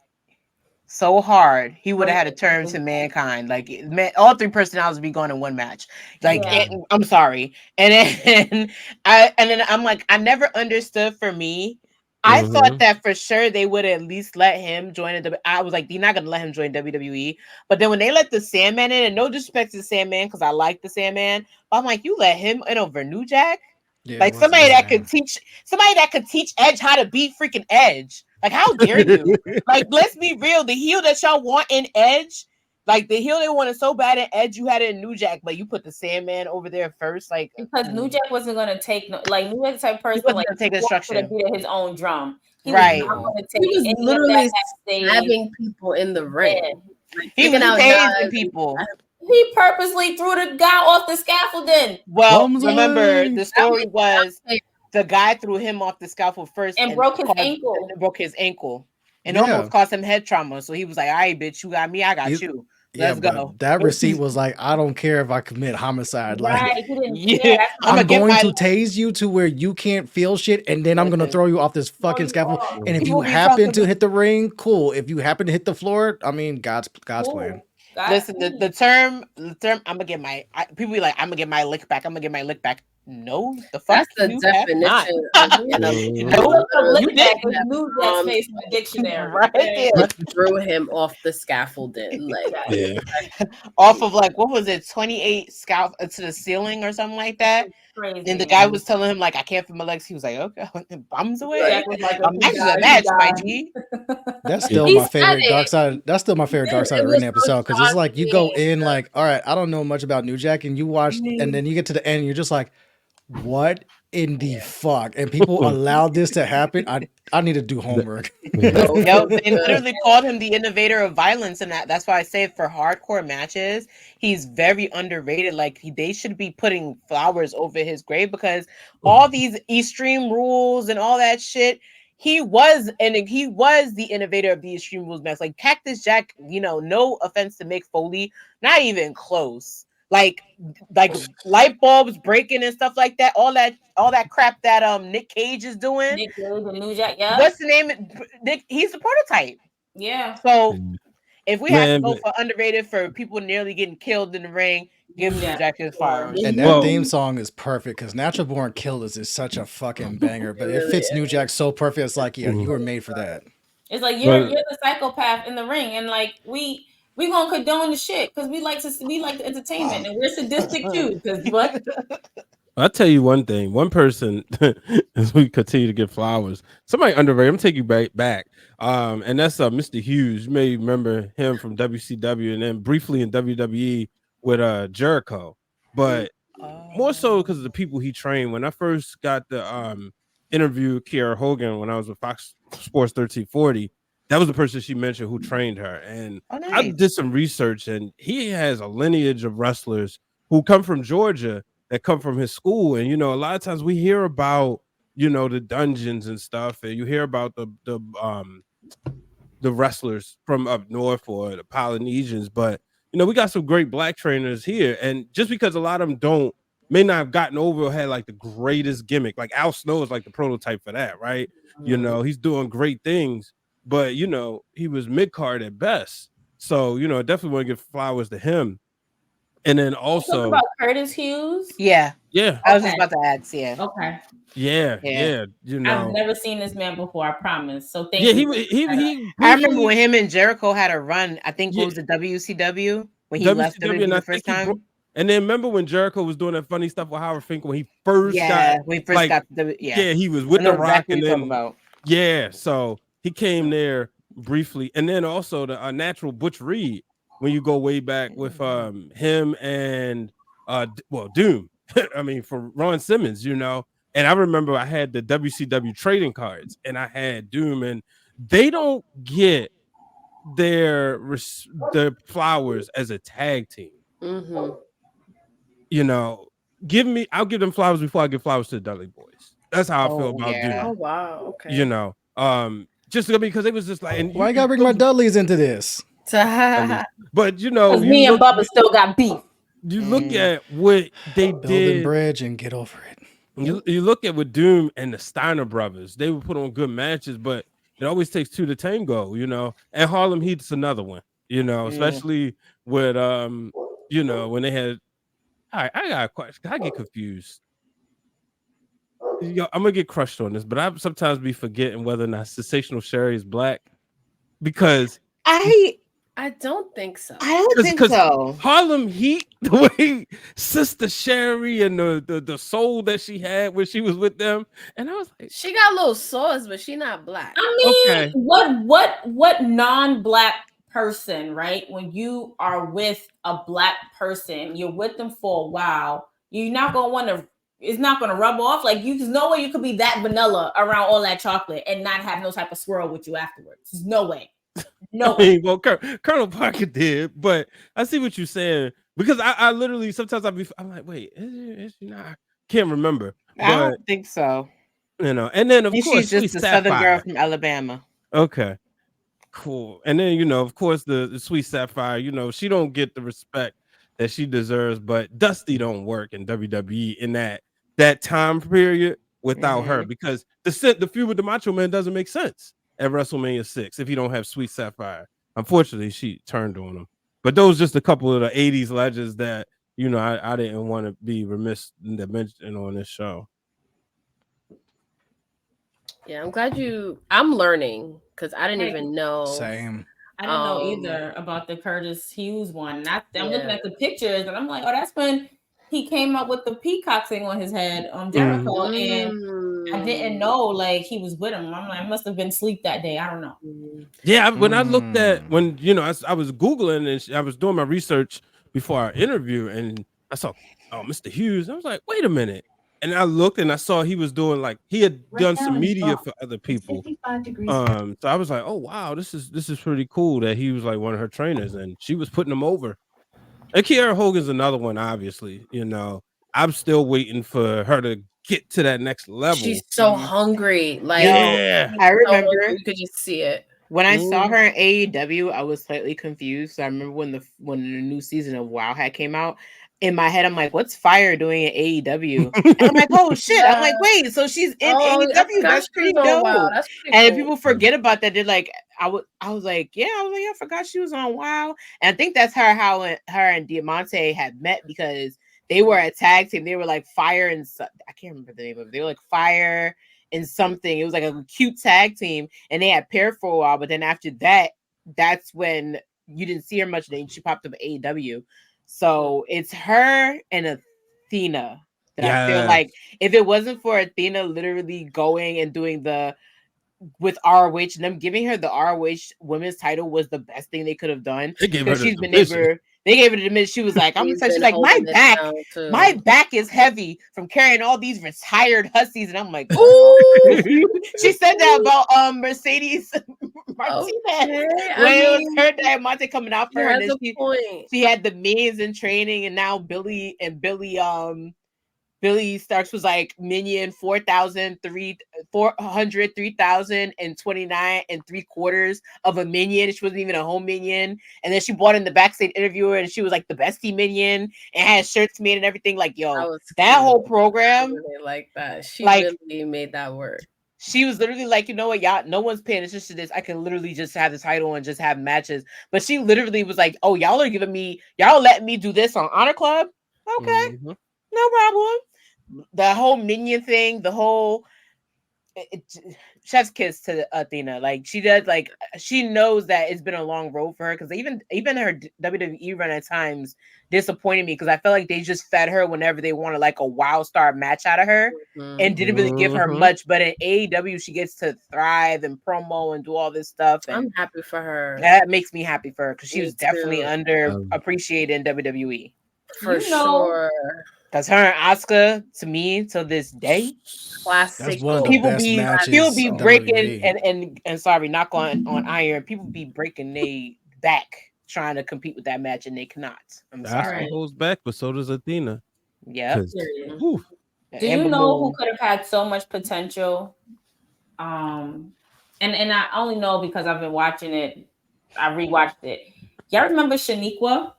so hard, he would have had to turn to Mankind. Like, all 3 personalities would be going in one match. Like, I'm sorry. And then I'm like, I never understood. For me, I thought that for sure they would at least let him join I was like, you're not gonna let him join WWE. But then when they let the Sandman in, and no disrespect to the Sandman, because I like the Sandman, but I'm like, you let him in over New Jack? Yeah, like somebody that could teach Edge how to beat freaking Edge. Like, how dare you? Like, let's be real. The heel that y'all want in Edge, like the heel they wanted so bad in Edge, you had it in New Jack, but you put the Sandman over there first, like because New Jack wasn't gonna take New Jack type person, like take instruction, beat his own drum. He was literally stabbing people in the ring. Like, he was tasing people. He purposely threw the guy off the scaffolding. Well, remember the story was the guy threw him off the scaffold first and broke his ankle. Broke his ankle and almost caused him head trauma. So he was like, "All right, bitch, you got me, I got you. Let's go." That receipt was like, "I don't care if I commit homicide. Right? Like, I'm going to tase you to where you can't feel shit, and then I'm gonna throw you off this fucking scaffold. And if you happen to hit the ring, cool. If you happen to hit the floor, I mean, God's plan." Listen, the term I'm gonna get my people be like, I'm gonna get my lick back. I'm gonna get my lick back. No, the fuck. That's the definition of New Jack face in the dictionary. Right? Threw him off the scaffolding, like off of like what was it, 28 scalp to the ceiling or something like that. Crazy. And the guy was telling him like, I can't feel my legs. He was like, okay, bombs away. Match, my G. That's still my favorite dark side. That's still my favorite dark side of the ring episode, because it's like you go in like, all right, I don't know much about New Jack, and you watch, and then you get to the end, and you're just like, what in the fuck? And people allowed this to happen. I need to do homework. They literally called him the innovator of violence, and that's why I say for hardcore matches, he's very underrated. Like they should be putting flowers over his grave, because all these Extreme Rules and all that shit, he was the innovator of the Extreme Rules match. Like Cactus Jack, no offense to Mick Foley, not even close. Like light bulbs breaking and stuff like that. All that crap that Nick Cage is doing. Nick Cage and New Jack, yeah. What's the name? Nick, he's the prototype. Yeah. So if we have to go for underrated for people nearly getting killed in the ring, Give New Jack his flowers. And that theme song is perfect because Natural Born Killers is such a fucking banger, but it fits New Jack so perfect. It's like, yeah, you were made for that. It's like you're the psychopath in the ring, and like we gonna condone the shit because we like the entertainment, and we're sadistic too. Because what? I'll tell you one thing. One person, as we continue to get flowers, somebody underrated. I'm gonna take you back. And that's Mr. Hughes. You may remember him from WCW and then briefly in WWE with Jericho. But more so because of the people he trained. When I first got the interview Kiera Hogan when I was with Fox Sports 1340, that was the person she mentioned who trained her. And I did some research, and he has a lineage of wrestlers who come from Georgia that come from his school. And a lot of times we hear about the dungeons and stuff, and you hear about the wrestlers from up north or the Polynesians, but we got some great black trainers here. And just because a lot of them may not have gotten over or had like the greatest gimmick, like Al Snow is like the prototype for that, right? He's doing great things, but he was mid-card at best. So definitely want to give flowers to him. And then also talk about Curtis Hughes. Yeah. I was just about to add. Okay. Yeah. I've never seen this man before. I promise. So thank you. He I remember when him and Jericho had a run. I think it was the WCW when he left WWE the first time. And then remember when Jericho was doing that funny stuff with Howard Finkel when he first got he was with the Rock and then so he came there briefly. And then also the natural Butch Reed when you go way back with him and Doom. I mean, for Ron Simmons, and I remember I had the WCW trading cards and I had Doom, and they don't get their flowers as a tag team. I'll give them flowers before I give flowers to the Dudley Boys. That's how I feel about Doom. Oh wow, okay. Just because it was just like, why you gotta bring my Dudleys into this? But because me and Bubba still got beef. You look at what they did, a bridge and get over it. You look at with Doom and the Steiner brothers, they would put on good matches, but it always takes two to tango, And Harlem Heat's another one, especially with when they had. I got a question. I get confused. I'm gonna get crushed on this, but I sometimes be forgetting whether or not Sensational Sherry is black because I don't think so. I don't think so. Harlem Heat, the way Sister Sherry and the soul that she had when she was with them, and I was like, she got little sores, but she not black. I mean, what non-black person, right? When you are with a black person, you're with them for a while. You're not gonna want to. It's not gonna rub off. Like there's no way you could be that vanilla around all that chocolate and not have no type of swirl with you afterwards. There's no way. No. Well, Colonel Parker did, but I see what you're saying because I literally sometimes I'm like, wait, is she not? I can't remember. I don't think so. And then of course she's just a Southern girl from Alabama. Okay, cool. And then of course the Sweet Sapphire. She don't get the respect that she deserves, but Dusty don't work in WWE in that time period without her because the feud with the Macho Man doesn't make sense at WrestleMania 6 if you don't have Sweet Sapphire. Unfortunately, she turned on him. But those just a couple of the 80s legends that I didn't want to be remiss in mentioning on this show. Yeah, I'm glad I'm learning because I didn't even know. Same. I didn't know either about the Curtis Hughes one. I'm looking at the pictures and I'm like, oh, that's when he came up with the peacock thing on his head on Jericho, and I didn't know like he was with him. I'm like, I must have been asleep that day. I don't know. Yeah, when I looked at I was Googling and I was doing my research before our interview, and I saw Mr. Hughes. I was like, wait a minute. And I looked and I saw he was doing he had done some media for other people. So I was like, oh wow, this is pretty cool that he was like one of her trainers and she was putting him over. And Kiera Hogan's another one, obviously. I'm still waiting for her to get to that next level. She's so hungry. Like I remember you could just see it. When I saw her in AEW, I was slightly confused. So I remember when the new season of WoW had came out. in my head, I'm like, what's Fire doing in AEW? And I'm like, oh shit. I'm like, wait, so she's in AEW. That's pretty dope. That's pretty and cool. if people forget about that, they're like, I was like, I forgot she was on WoW. And I think that's how her and Diamante had met, because they were a tag team. They were like Fire and I can't remember the name of it. They were like Fire and something. It was like a cute tag team, and they had paired for a while. But then after that, that's when you didn't see her much. Then she popped up at AEW. So it's her and Athena that I feel like, if it wasn't for Athena literally going and doing with ROH and them giving her the ROH women's title was the best thing they could have done. They gave her She's been able. They gave her the division. She was like, she's like, my back is heavy from carrying all these retired hussies. And I'm like, ooh. She said that about Mercedes Martinez. Okay. When it was her Diamante coming out for her. And she had the minions in training, and now Billy Starks was like minion 400, 3,000 and 29 3/4 of a minion. She wasn't even a home minion. And then she brought in the backstage interviewer, and she was like the bestie minion and had shirts made and everything. Like, yo, that whole program. Really like that. She really made that work. She was literally like, you know what, y'all, no one's paying attention to this. I can literally just have the title and just have matches. But she literally was like, oh, y'all letting me do this on Honor Club? Okay, no problem. The whole minion thing, the whole chef's kiss to Athena. Like, she does, like, she knows that it's been a long road for her, because even her WWE run at times disappointed me, because I felt like they just fed her whenever they wanted like a wild star match out of her and didn't really give her much. But in AEW, she gets to thrive and promo and do all this stuff. And I'm happy for her. That makes me happy for her, because she was definitely underappreciated in WWE. For sure. Because her and Asuka, to me, to this day, classic. That's one of the best matches. People be breaking and sorry, knock on iron. People be breaking they back trying to compete with that match, and they cannot. I'm sorry. Asuka holds back, but so does Athena. Yeah. Do you know who could have had so much potential? And I only know because I've been watching it. I rewatched it. Y'all remember Shaniqua?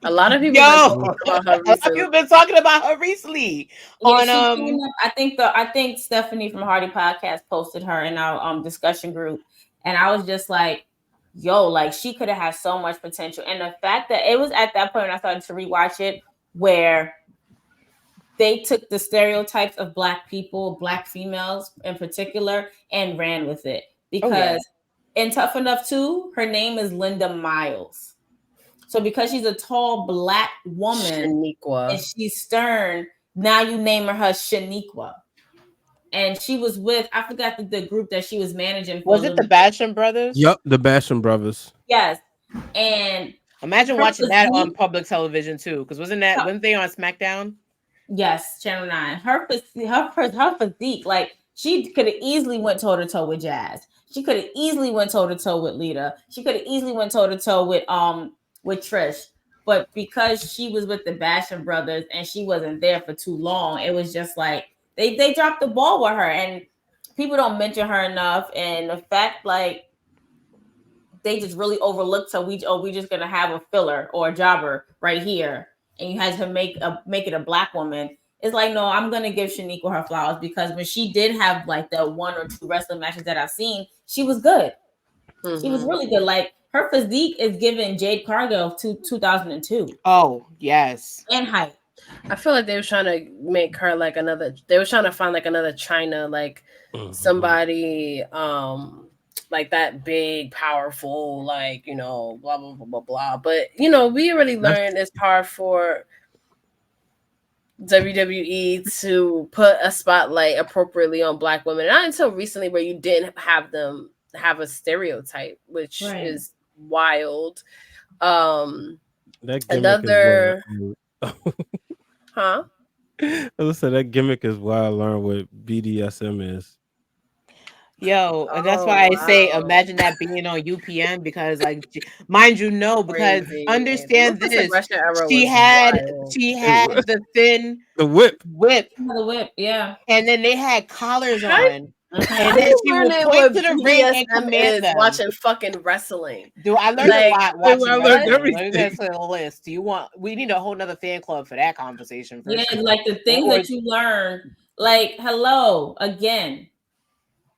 A lot of people have been talking about her recently. I think Stephanie from Hardy Podcast posted her in our discussion group, and I was just like, yo, like, she could have had so much potential. And the fact that it was at that point when I started to rewatch it, where they took the stereotypes of Black people, Black females in particular, and ran with it. Because in Tough Enough 2, her name is Linda Miles. So because she's a tall Black woman and she's stern, now you name her Shaniqua. And she was with, I forgot the group that she was managing. Was it the Basham Brothers? Yep, the Basham Brothers. Yes. And imagine watching that on public television too, because wasn't they on SmackDown? Yes, Channel 9. Her physique, like, she could have easily went toe to toe with Jazz. She could have easily went toe to toe with Lita. She could have easily went toe to toe with Trish. But because she was with the Basham Brothers and she wasn't there for too long, it was just like they dropped the ball with her, and people don't mention her enough. And the fact, like, they just really overlooked her. We just gonna have a filler or a jobber right here, and you had to make it a Black woman. It's like, no, I'm gonna give Shaniqua her flowers, because when she did have like the 1 or 2 wrestling matches that I've seen, she was good. She was really good. Like, her physique is giving Jade Cargill to 2002. Oh, yes. And height. I feel like they were trying to make her like they were trying to find like another China, like somebody like that big, powerful, like, you know, blah, blah, blah, blah, blah. But, you know, we already learned it's hard for WWE to put a spotlight appropriately on Black women. Not until recently, where you didn't have them have a stereotype, which is wild. Another huh? I said that gimmick is why I learned what BDSM is. Yo, and that's why I say imagine that being on UPN, because, like, mind you, no, because understand this, she had the thin the whip, yeah, and then they had collars on. And then she would point to the ring and command them. Watching fucking wrestling. Dude, I learned a lot watching I learned wrestling. everything. Let me get to the list. We need a whole nother fan club for that conversation. Yeah, like the things that you learn. Like, hello, again.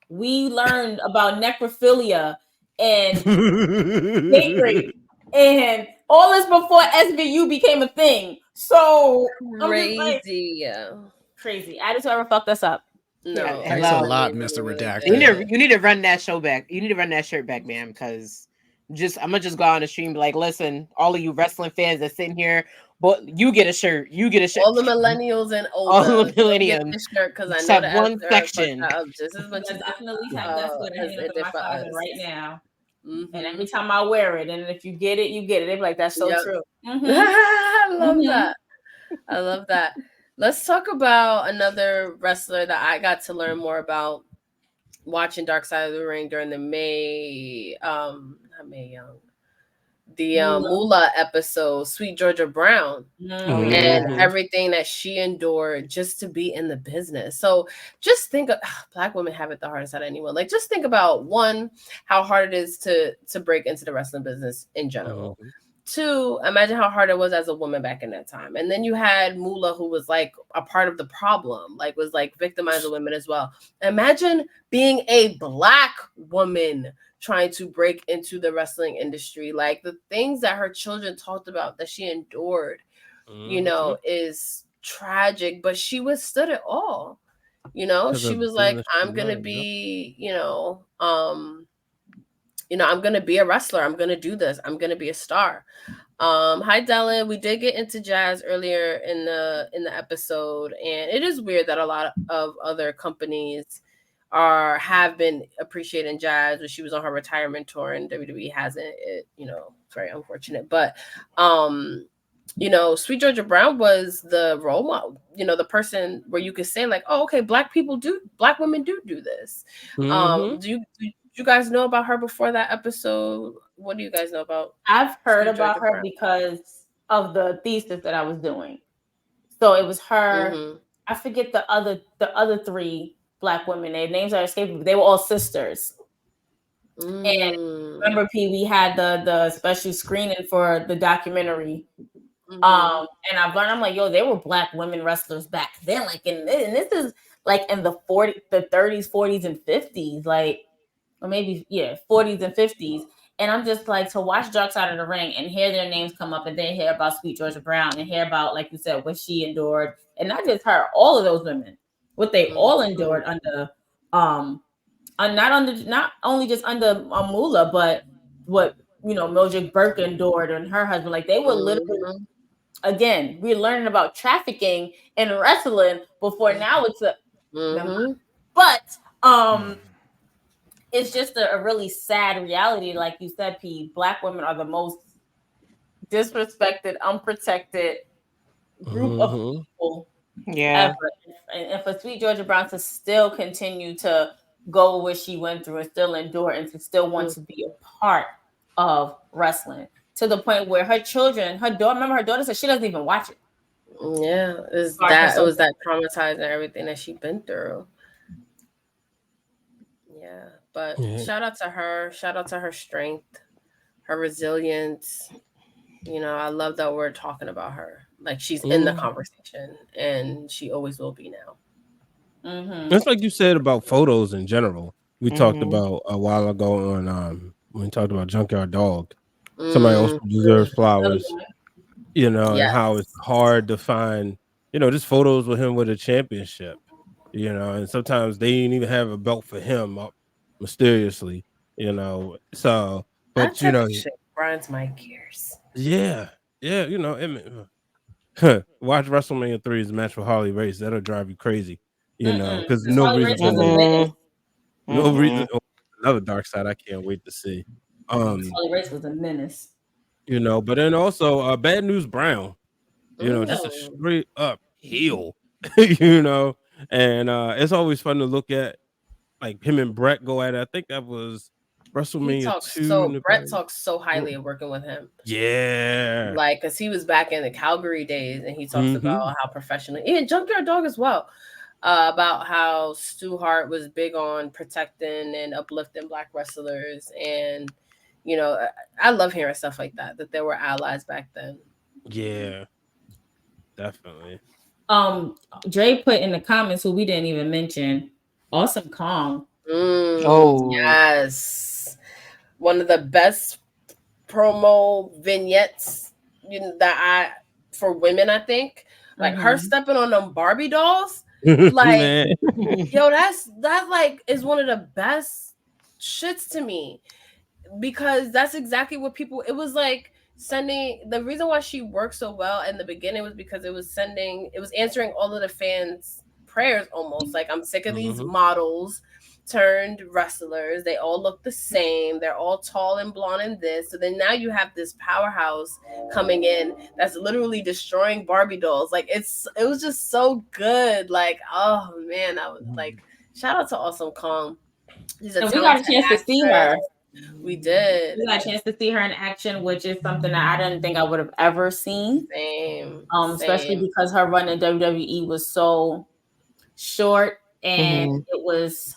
We learned about necrophilia and hate rape and all this before SVU became a thing. So crazy. Crazy. I just ever fucked us up. No, thanks a lot, Mr. Redacted. You need to run that show back. You need to run that shirt back, man, because I'm gonna just go on the stream and be like, listen, all of you wrestling fans that's sitting here, but you get a shirt. You get a shirt. All the millennials and older. All the millennials. Get shirt because I know that one section. Just as much as definitely have that sweater hanging up in my closet right now. Mm-hmm. And every time I wear it, and if you get it, you get it. They're like, that's so true. Mm-hmm. I love that. I love that. Let's talk about another wrestler that I got to learn more about watching Dark Side of the Ring during the Moolah episode, Sweet Georgia Brown, and everything that she endured just to be in the business. So just think of Black women have it the hardest out of anyone. Like, just think about, one, how hard it is to break into the wrestling business in general. Two, imagine how hard it was as a woman back in that time. And then you had Moolah, who was like a part of the problem, like was like victimizing women as well. Imagine being a Black woman trying to break into the wrestling industry. Like, the things that her children talked about that she endured, you know, is tragic, but she withstood it all. You know, she was like, I'm going to be, I'm going to be a wrestler. I'm going to do this. I'm going to be a star. Hi, Dylan. We did get into Jazz earlier in the episode, and it is weird that a lot of other companies have been appreciating Jazz when she was on her retirement tour, and WWE hasn't. It's very unfortunate. But Sweet Georgia Brown was the role model, the person where you could say like, oh, okay, Black women do this. Do you guys know about her before that episode? What do you guys know about? I've heard about her because of the thesis that I was doing. So it was her. I forget the other three Black women. Their names are escaping me. They were all sisters. And remember, P, we had the special screening for the documentary. And I've learned, I'm like, yo, they were Black women wrestlers back then. Like, and this is like in the 30s, 40s, and 50s. Like, or maybe, 40s and 50s. And I'm just like, to watch Dark Side of the Ring and hear their names come up, and then hear about Sweet Georgia Brown and hear about, like you said, what she endured. And not just her, all of those women, what they all endured under, not only just under Moolah, but what, Mildred Burke endured and her husband. Like, they were literally, again, we're learning about trafficking and wrestling before now it's but, it's just a really sad reality. Like you said, P, Black women are the most disrespected, unprotected group of people ever. And for Sweet Georgia Brown to still continue to go where she went through and still endure and to still want to be a part of wrestling, to the point where her daughter said she doesn't even watch it. Yeah, it was that traumatizing everything that she'd been through. Yeah. But shout out to her. Shout out to her strength, her resilience. I love that we're talking about her. Like, she's in the conversation, and she always will be now. That's like you said about photos in general. We talked about a while ago on when we talked about Junkyard Dog. Somebody else deserves flowers. And how it's hard to find, just photos with him with a championship. And sometimes they didn't even have a belt for him mysteriously, so, but shit grinds my gears. Watch WrestleMania 3's match with Harley Race. That'll drive you crazy, because no reason. Another Dark Side I can't wait to see. Harley Race was a menace, but then also Bad News Brown, just a straight up heel, and it's always fun to look at. Like, him and Brett go at it. I think that was WrestleMania 2. Brett talks so highly of working with him. Yeah. Like, because he was back in the Calgary days, and he talks about how professional. Even Junkyard Dog as well. about how Stu Hart was big on protecting and uplifting Black wrestlers, and I love hearing stuff like that. That there were allies back then. Yeah, definitely. Dre put in the comments, who we didn't even mention, Awesome Kong. Yes, one of the best promo vignettes that for women, I think. Like her stepping on them Barbie dolls, like yo, that like is one of the best shits to me, because that's exactly what people. It was like sending. The reason why she worked so well in the beginning was because it was answering all of the fans' prayers almost. Like, I'm sick of these models turned wrestlers. They all look the same. They're all tall and blonde and this. So then now you have this powerhouse coming in that's literally destroying Barbie dolls. Like, it was just so good. Like, oh man, I was like, shout out to Awesome Kong. So we got a chance to see her. We did. We got a chance to see her in action, which is something that I didn't think I would have ever seen. Same. Especially because her run in WWE was so short and it was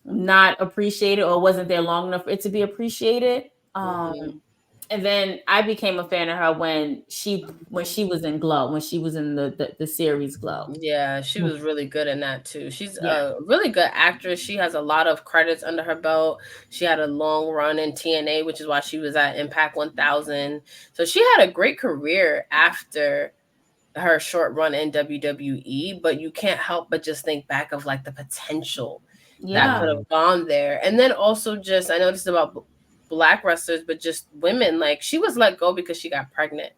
not appreciated, or wasn't there long enough for it to be appreciated. And then I became a fan of her when she was in Glow, when she was in the series Glow. Yeah, she was really good in that too. She's a really good actress. She has a lot of credits under her belt. She had a long run in TNA, which is why she was at Impact 1000. So she had a great career after her short run in WWE, but you can't help but just think back of like the potential that could have gone there. And then also just, I know this is about Black wrestlers, but just women, like she was let go because she got pregnant.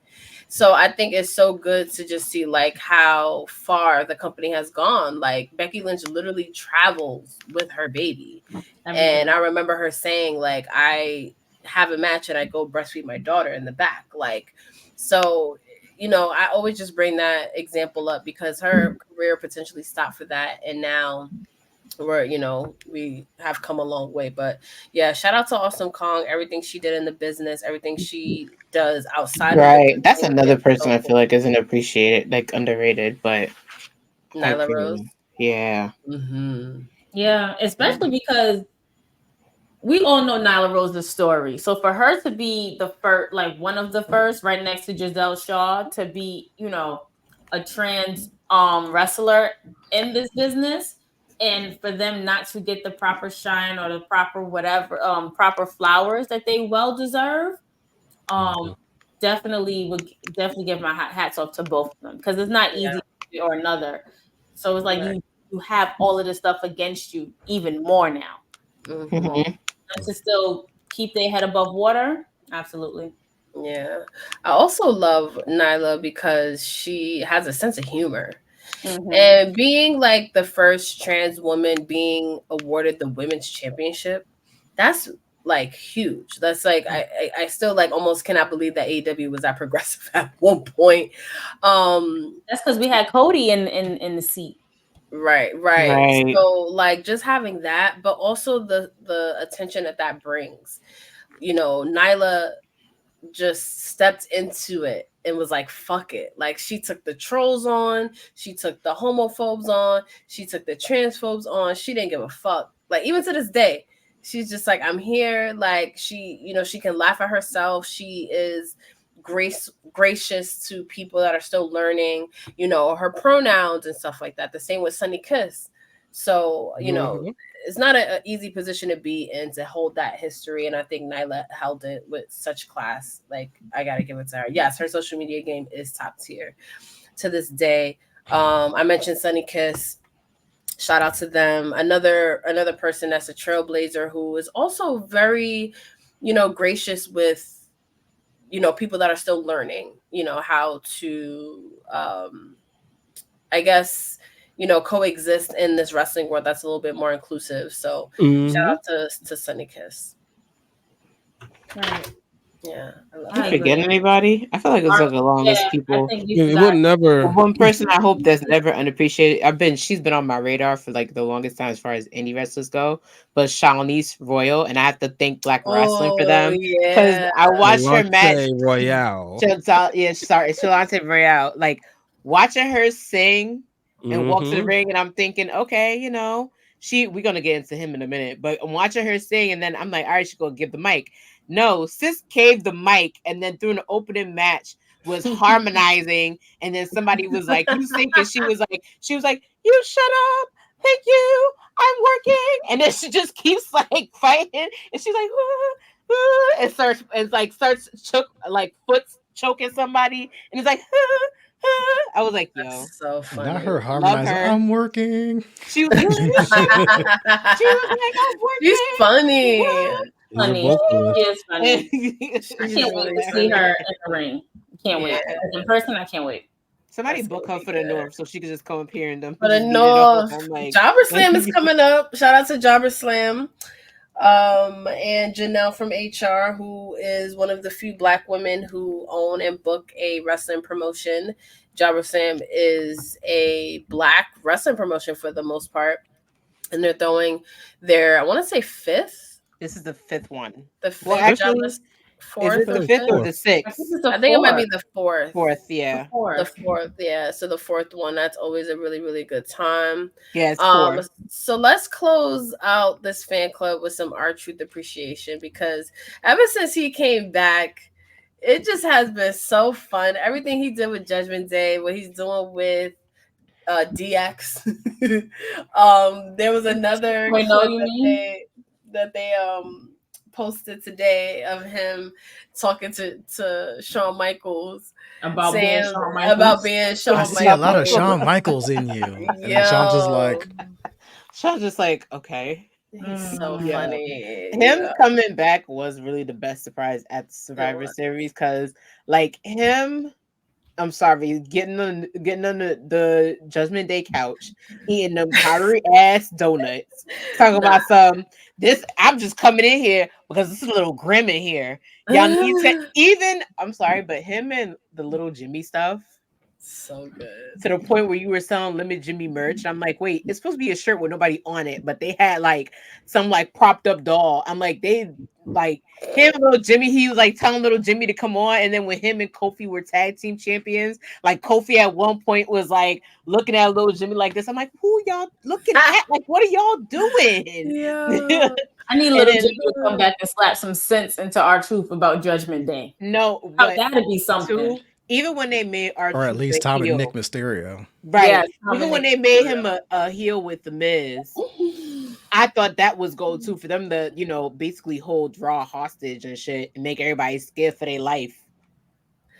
So I think it's so good to just see like how far the company has gone. Like Becky Lynch literally travels with her baby. And I remember her saying like, I have a match and I go breastfeed my daughter in the back. Like, so, I always just bring that example up because her career potentially stopped for that. And now we have come a long way. But yeah, shout out to Awesome Kong, everything she did in the business, everything she does outside of the That's another person I feel like isn't appreciated, like underrated, but Nyla Rose. Yeah. Yeah, especially because we all know Nyla Rose's story. So for her to be the first, like one of the first, right next to Giselle Shaw, to be, a trans wrestler in this business, and for them not to get the proper shine or the proper whatever, proper flowers that they well deserve, definitely give my hats off to both of them, because it's not easy or another. So it's like you have all of this stuff against you even more now. To still keep their head above water, absolutely. Yeah, I also love Nyla because she has a sense of humor. And being like the first trans woman being awarded the women's championship, that's like huge. That's like I still like almost cannot believe that AEW was that progressive at one point. That's because we had Cody in the seat. Right. So like just having that, but also the attention that brings. Nyla just stepped into it and was like, fuck it. Like she took the trolls on, she took the homophobes on, she took the transphobes on. She didn't give a fuck. Like even to this day, she's just like, I'm here. Like she, she can laugh at herself. She is gracious to people that are still learning, her pronouns and stuff like that. The same with Sunny Kiss. So, it's not an easy position to be in, to hold that history. And I think Nyla held it with such class. Like, I got to give it to her. Yes, her social media game is top tier to this day. I mentioned Sunny Kiss. Shout out to them. Another person that's a trailblazer who is also very, gracious with, people that are still learning, how to, I guess, coexist in this wrestling world that's a little bit more inclusive. So shout out to Sunny Kiss. Right. Yeah. I forget anybody? I feel like it's like a long list of people. It would never. One person I hope that's never unappreciated. She's been on my radar for like the longest time as far as indie wrestlers go. But Shawnese Royal, and I have to thank Black Wrestling for them because I watched her match. Royale. Shalante Royale. Like watching her sing and walks to the ring, and I'm thinking, okay, you know, we're gonna get into him in a minute, but I'm watching her sing, and then I'm like, all right, she's gonna give the mic. No, sis caved the mic, and then through an opening match was harmonizing, and then somebody was like, "You sing," and she was like, "You shut up, thank you, I'm working," and then she just keeps like fighting, and she's like, and starts foot choking somebody, and he's like, I was like, yo, that's so funny. Not her harmonizing. I'm working. She was like, she was like, I'm working. She's funny. Funny. She is funny. I can't wait to see her in the ring. Can't wait. In person, I can't wait. Somebody book her for the North so she could just come up here and for the North. Like, Jobber Slam is coming up. Shout out to Jobber Slam. And Janelle from HR, who is one of the few Black women who own and book a wrestling promotion. Jobber Slam is a Black wrestling promotion for the most part. And they're throwing their, I want to say 5th. This is the 5th one. The 5th. Well, actually, is it the 5th or the 6th? I think it might be the 4th. 4th, yeah. The 4th, yeah. So the 4th one, that's always a really, really good time. Yeah, it's 4th. So let's close out this fan club with some R-Truth appreciation, because ever since he came back, it just has been so fun. Everything he did with Judgment Day, what he's doing with DX. There was another clip that they posted today of him talking to Shawn Michaels about being Shawn Michaels. I see a lot of Shawn Michaels in you. And Shawn's just like, okay. He's so funny. Him coming back was really the best surprise at the Survivor Series, because like him, I'm sorry, getting on the Judgment Day couch, eating them powdery ass donuts, talking about this. I'm just coming in here because it's a little grim in here. Y'all need to even. I'm sorry, but him and the little Jimmy stuff, so good, to the point where you were selling limited Jimmy merch. I'm like, wait, it's supposed to be a shirt with nobody on it, but they had like some like propped up doll. I'm like, they like him and little Jimmy. He was like telling little Jimmy to come on, and then when him and Kofi were tag team champions, like Kofi at one point was like looking at little Jimmy like this. I'm like, who y'all looking at? Like, what are y'all doing? Yeah. I need little Jimmy to come back and slap some sense into R-Truth about Judgment Day. No, but that'd be something. Even when they made R-Truth, or at least Tom and Nick Mysterio, right? Yeah, even when they made him a heel with the Miz, I thought that was gold too, for them to, you know, basically hold Raw hostage and shit and make everybody scared for their life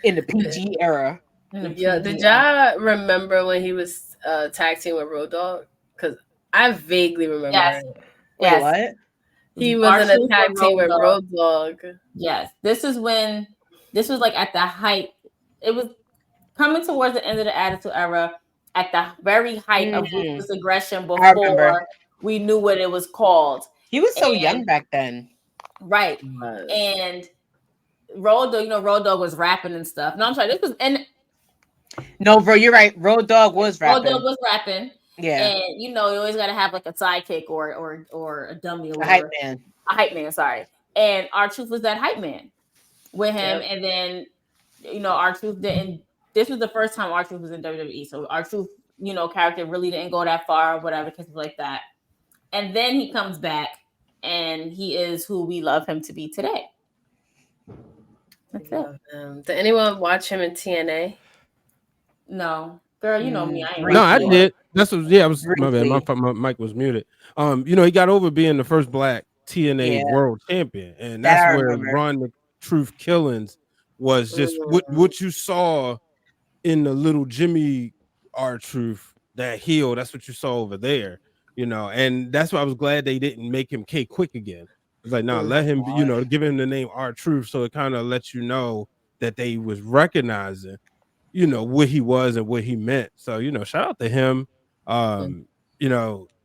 in the PG era. Yeah, did y'all remember when he was tag team with Road Dogg? Because I vaguely remember. Yes. It. Wait, what? He was in a tag team with Road Dogg. Yes, this was like at the height. It was coming towards the end of the Attitude Era, at the very height of ruthless aggression before we knew what it was called. He was so young back then. Right. And Road Dogg was rapping and stuff. No, I'm sorry. This was No, bro, you're right. Road Dogg was rapping. Road Dogg was rapping. Yeah. And you always gotta have like a sidekick or a dummy or a hype man. A hype man, sorry. And R-Truth was that hype man with him. Yep. And then R-Truth didn't. This was the first time R-Truth was in WWE. So R-Truth, character really didn't go that far or whatever, because like that. And then he comes back and he is who we love him to be today. That's it. Did anyone watch him in TNA? No. Girl, you know me. I did. That's what. Yeah, I was. My bad. My mic was muted. He got over being the first Black TNA World Champion, and that's where Ron the Truth Killings was just what you saw in the little Jimmy R-Truth, that heel. That's what you saw over there, and that's why I was glad they didn't make him K Quick again. It's like, no, let him, give him the name R-Truth, so it kind of lets you know that they was recognizing, what he was and what he meant. So, shout out to him.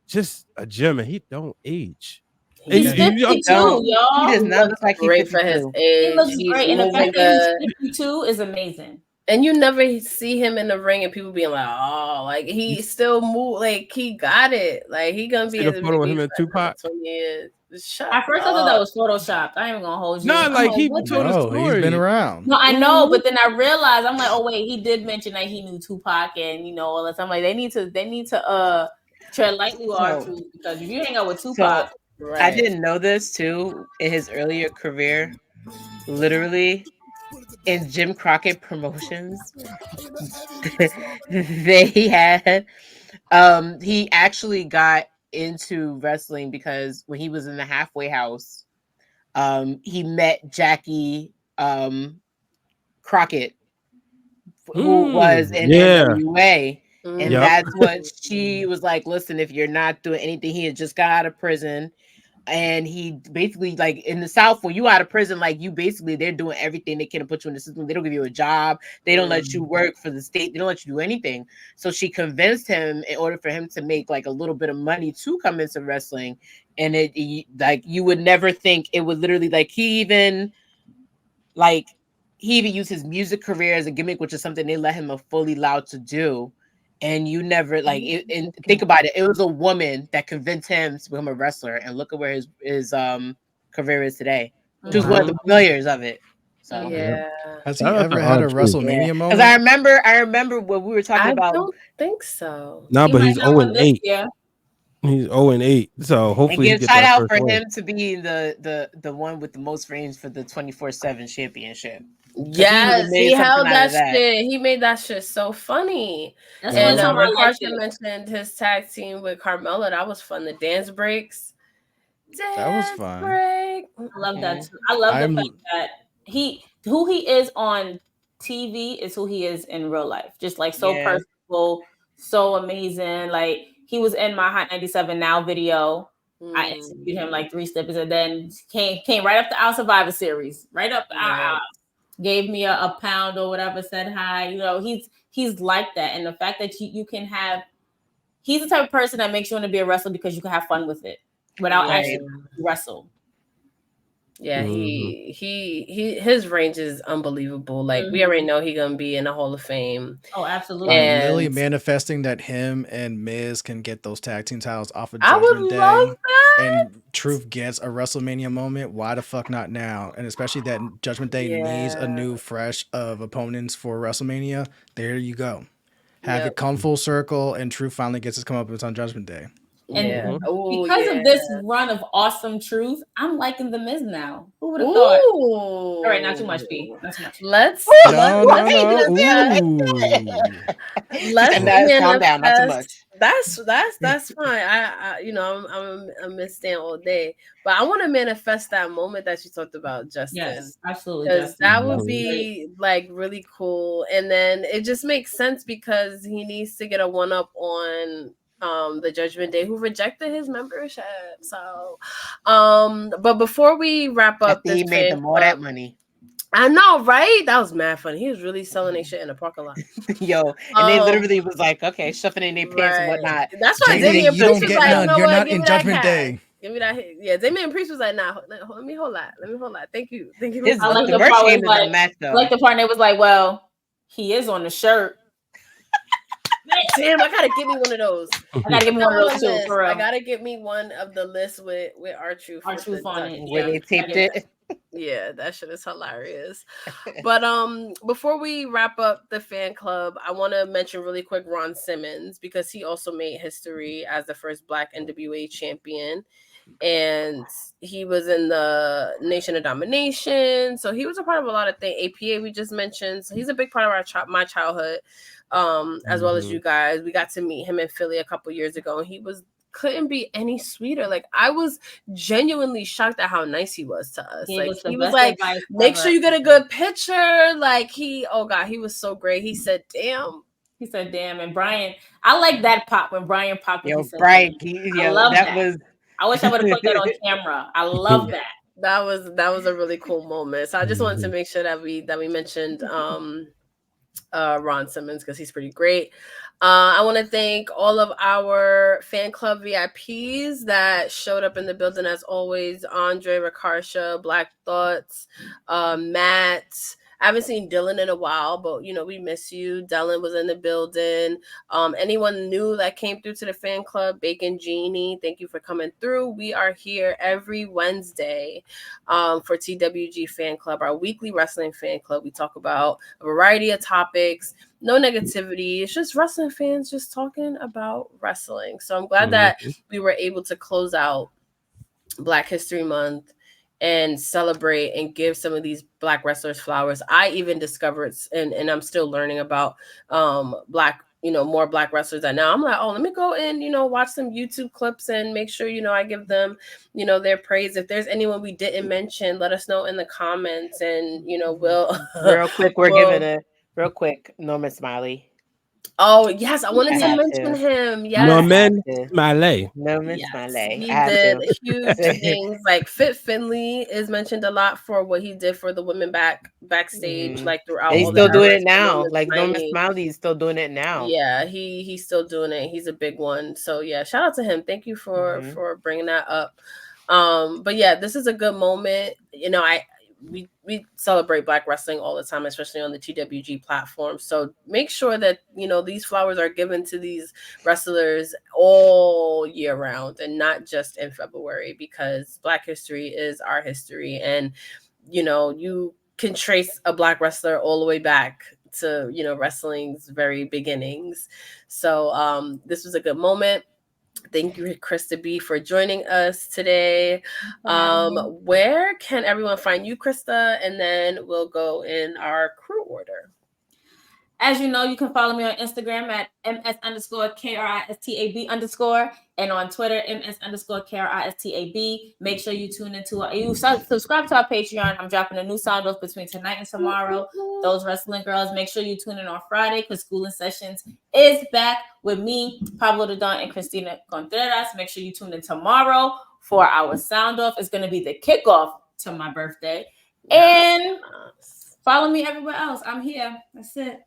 Just a gem, and he don't age. He's 52, y'all. He does not look like great for his age. He looks great, and the fact that he's 52 is amazing. And you never see him in the ring and people being like, oh, like he still move, like he got it. Like he gonna be a photo of him and Tupac. 20 years. Shut first I thought that was photoshopped. I ain't even gonna hold you. Nah, like he what told a story. He's been around. No, I know, but then I realized I'm like, oh wait, he did mention that he knew Tupac and all that. I'm like, they need to tread lightly with our truth, because if you hang out with Tupac, right. I didn't know this too. In his earlier career, literally in Jim Crockett Promotions, they had he actually got into wrestling because when he was in the halfway house, he met Jackie Crockett, who was in NWA. And that's what she was like, listen, if you're not doing anything, he had just got out of prison. And he basically, like, in the South, when you out of prison, like, you basically, they're doing everything they can to put you in the system. They don't give you a job. They don't let you work for the state. They don't let you do anything. So she convinced him, in order for him to make like a little bit of money, to come into wrestling. And like, you would never think it would literally, like, he even used his music career as a gimmick, which is something they let him fully allowed to do. And you never and think about it. It was a woman that convinced him to become a wrestler, and look at where his career is today. She was one of the players of it. So has he ever had a WrestleMania moment? Because I remember when we were talking about. I don't think so. No, but he's 0-8. He's 0-8. So hopefully, and give shout out for him to be the one with the most reigns for the 24/7 championship. Yes, he held that shit. He made that shit so funny. That's and when Carson mentioned his tag team with Carmella, that was fun. The dance breaks. That was fun. I love that too. I love the fact that who he is on TV is who he is in real life. Just like so personable, so amazing. Like, he was in my Hot 97 Now video. I interviewed him like 3 steps, and then came right up the Our Survivor Series, right up the gave me a pound or whatever, said hi. He's like that. And the fact that you can have, he's the type of person that makes you want to be a wrestler because you can have fun with it without actually wrestle. Yeah, his range is unbelievable. Like, we already know he's gonna be in the Hall of Fame. Oh, absolutely. I'm really manifesting that him and Miz can get those tag team titles off of Judgment Judgment Day. Love that. And Truth gets a WrestleMania moment. Why the fuck not now? And especially that Judgment Day needs a new fresh of opponents for WrestleMania. There you go. Have it come full circle, and Truth finally gets his comeuppance on Judgment Day. And because of this run of awesome Truth, I'm liking the Miz now. Who would have thought? All right, not too much, B. Not too much. Let's calm down, not too much. That's fine. I'm a Miss Stan all day, but I want to manifest that moment that you talked about, Justin. Yes, absolutely. Because that would be like really cool, and then it just makes sense because he needs to get a 1-up on the Judgment Day, who rejected his membership. So but before we wrap up, he made them all that money. I know, right? That was mad funny. He was really selling their shit in the parking lot. Yo, and they literally was like, okay, shoving in their pants and whatnot. That's why Damian Priest was like, none. You're not in Judgment Day. Give me that. Yeah, Damian Priest was like, nah, let me hold that. Thank you. I like the part where like the part that was like, well, he is on the shirt. Damn, I gotta get me one of those. I gotta get me one of those too. For real. I gotta get me one of the list with R-Truth. R-Truth on it. Where they taped it. Yeah, that shit is hilarious. But before we wrap up the fan club, I want to mention really quick Ron Simmons, because he also made history as the first Black NWA champion. And he was in the Nation of Domination. So he was a part of a lot of things. APA we just mentioned. So he's a big part of my childhood. As well as you guys. We got to meet him in Philly a couple years ago, and he couldn't be any sweeter. Like, I was genuinely shocked at how nice he was to us. He was like, make sure you get a good picture. Like, he was so great. He said, damn. And Brian, I like that pop when Brian popped. Yo, Brian, I love that. I wish I would have put that on camera. I love that. That was a really cool moment. So I just wanted to make sure that we mentioned Ron Simmons, because he's pretty great. I want to thank all of our fan club VIPs that showed up in the building as always. Andre, Rakarsha, Black Thoughts, Matt, I haven't seen Dylan in a while, but we miss you. Dylan was in the building. Anyone new that came through to the fan club, Bacon Genie, thank you for coming through. We are here every Wednesday for TWG Fan Club, our weekly wrestling fan club. We talk about a variety of topics, no negativity. It's just wrestling fans just talking about wrestling. So I'm glad that we were able to close out Black History Month and celebrate and give some of these Black wrestlers flowers. I even discovered, and I'm still learning about Black, more Black wrestlers that now I'm like, oh, let me go and, watch some YouTube clips and make sure, I give them, their praise. If there's anyone we didn't mention, let us know in the comments, and, we'll real quick, we're giving a real quick Norman Smiley. Oh yes, I wanted to mention him. Yes, Norman Smiley. Norman Smiley. He did huge things. Like Fit Finley is mentioned a lot for what he did for the women backstage, like throughout. And he's still doing it now. Like Norman Smiley is still doing it now. Yeah, he's still doing it. He's a big one. So yeah, shout out to him. Thank you for bringing that up. But yeah, this is a good moment. We celebrate Black wrestling all the time, especially on the TWG platform. So make sure that, these flowers are given to these wrestlers all year round and not just in February, because Black history is our history. And, you can trace a Black wrestler all the way back to, wrestling's very beginnings. So this was a good moment. Thank you, KRISTA B, for joining us today. Where can everyone find you, KRISTA? And then we'll go in our crew order. As you know, you can follow me on Instagram at ms_KRISTAB_ and on Twitter, ms_KRISTAB. Make sure you tune into you subscribe to our Patreon. I'm dropping a new sound off between tonight and tomorrow. Those wrestling girls, make sure you tune in on Friday because Schooling Sessions is back with me, Pablo the Don, and Cristina Contreras. Make sure you tune in tomorrow for our sound off. It's going to be the kickoff to my birthday. And follow me everywhere else. I'm here. That's it.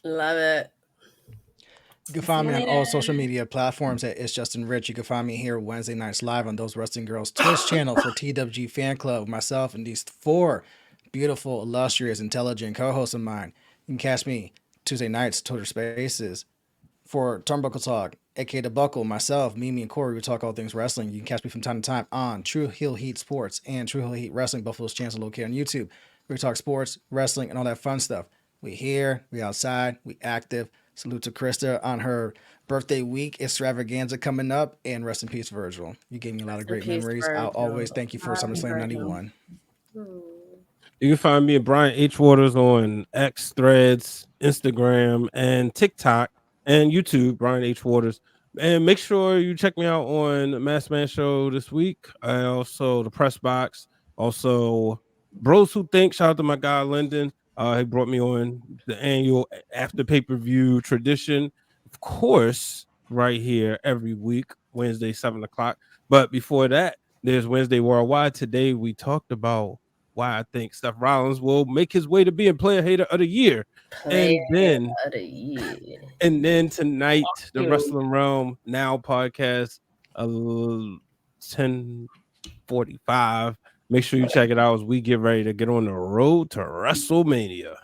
Love it. You can find me on all social media platforms at It's Justin Rich. You can find me here Wednesday nights live on Those Wrestling Girls Twitch channel for TWG Fan Club. Myself and these 4 beautiful, illustrious, intelligent co-hosts of mine. You can catch me Tuesday nights, Twitter Spaces, for Turnbuckle Talk, aka The Buckle. Myself, Mimi, and Corey, we talk all things wrestling. You can catch me from time to time on True Heel Heat Sports and True Heel Heat Wrestling, Buffalo's channels located on YouTube. We talk sports, wrestling, and all that fun stuff. We here, we outside, we active. Salute to KRISTA on her birthday week extravaganza coming up, and rest in peace, Virgil. You gave me a lot of great memories. I'll always thank you for SummerSlam 91. You can find me at Brian H. Waters on X, Threads, Instagram, and TikTok, and YouTube, Brian H. Waters. And make sure you check me out on Mass Man Show this week. Also the Press Box. Also Bros Who Think. Shout out to my guy Lyndon. He brought me on the annual after pay-per-view tradition. Of course, right here every week, Wednesday, 7 o'clock. But before that, there's Wednesday Worldwide. Today we talked about why I think Seth Rollins will make his way to being Player Hater of the Year. And then tonight, the Wrestling Realm Now podcast, 10:45. Make sure you check it out as we get ready to get on the road to WrestleMania.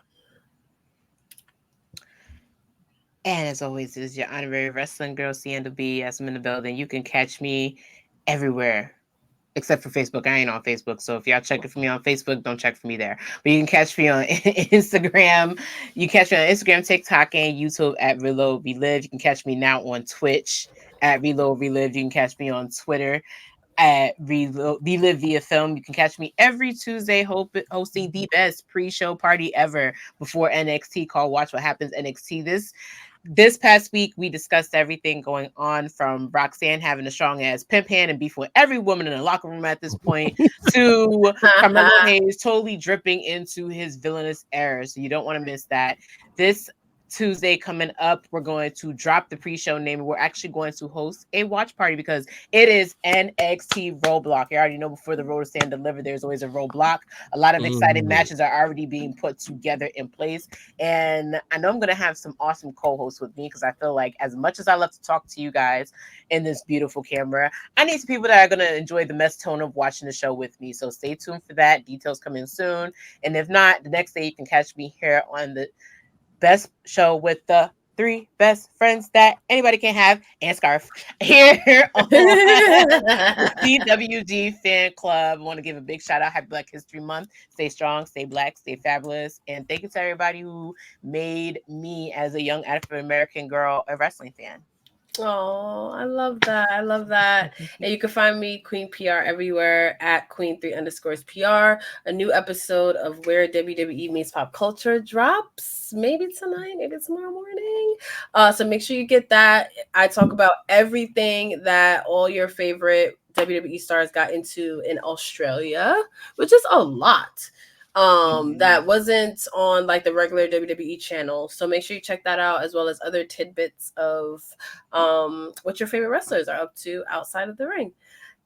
And as always, this is your honorary wrestling girl, Seindole B. As I'm in the building, you can catch me everywhere except for Facebook. I ain't on Facebook, so if y'all checking for me on Facebook, don't check for me there. But you can catch me on Instagram. You can catch me on Instagram, TikTok, and YouTube at Reload Relive. You can catch me now on Twitch at Reload Relive. You can catch me on Twitter at Relive via Film. You can catch me every Tuesday hosting the best pre-show party ever before NXT called Watch What Happens NXT. This past week, we discussed everything going on from Roxanne having a strong ass pimp hand and beef with every woman in the locker room at this point to Carmelo Hayes totally dripping into his villainous errors. So you don't want to miss that. This Tuesday coming up, we're going to drop the pre-show name. We're actually going to host a watch party because it is NXT Roadblock. You already know before the road stand delivered, there's always a roadblock. A lot of exciting matches are already being put together in place. And I know I'm going to have some awesome co-hosts with me because I feel like as much as I love to talk to you guys in this beautiful camera, I need some people that are going to enjoy the mess tone of watching the show with me. So stay tuned for that. Details coming soon. And if not, the next day you can catch me here on the best show with the 3 best friends that anybody can have and scarf here on TWG Fan Club. I want to give a big shout out. Happy Black History Month. Stay strong, stay black, stay fabulous. And thank you to everybody who made me as a young African-American girl a wrestling fan. Oh, I love that. I love that. And you can find me, Queen PR, everywhere at Queen3_PR. A new episode of Where WWE Meets Pop Culture drops maybe tonight, maybe tomorrow morning. So make sure you get that. I talk about everything that all your favorite WWE stars got into in Australia, which is a lot. That wasn't on like the regular WWE channel. So make sure you check that out, as well as other tidbits of what your favorite wrestlers are up to outside of the ring.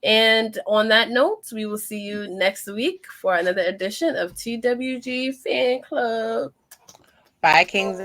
And on that note, we will see you next week for another edition of TWG Fan Club. Bye, Kings.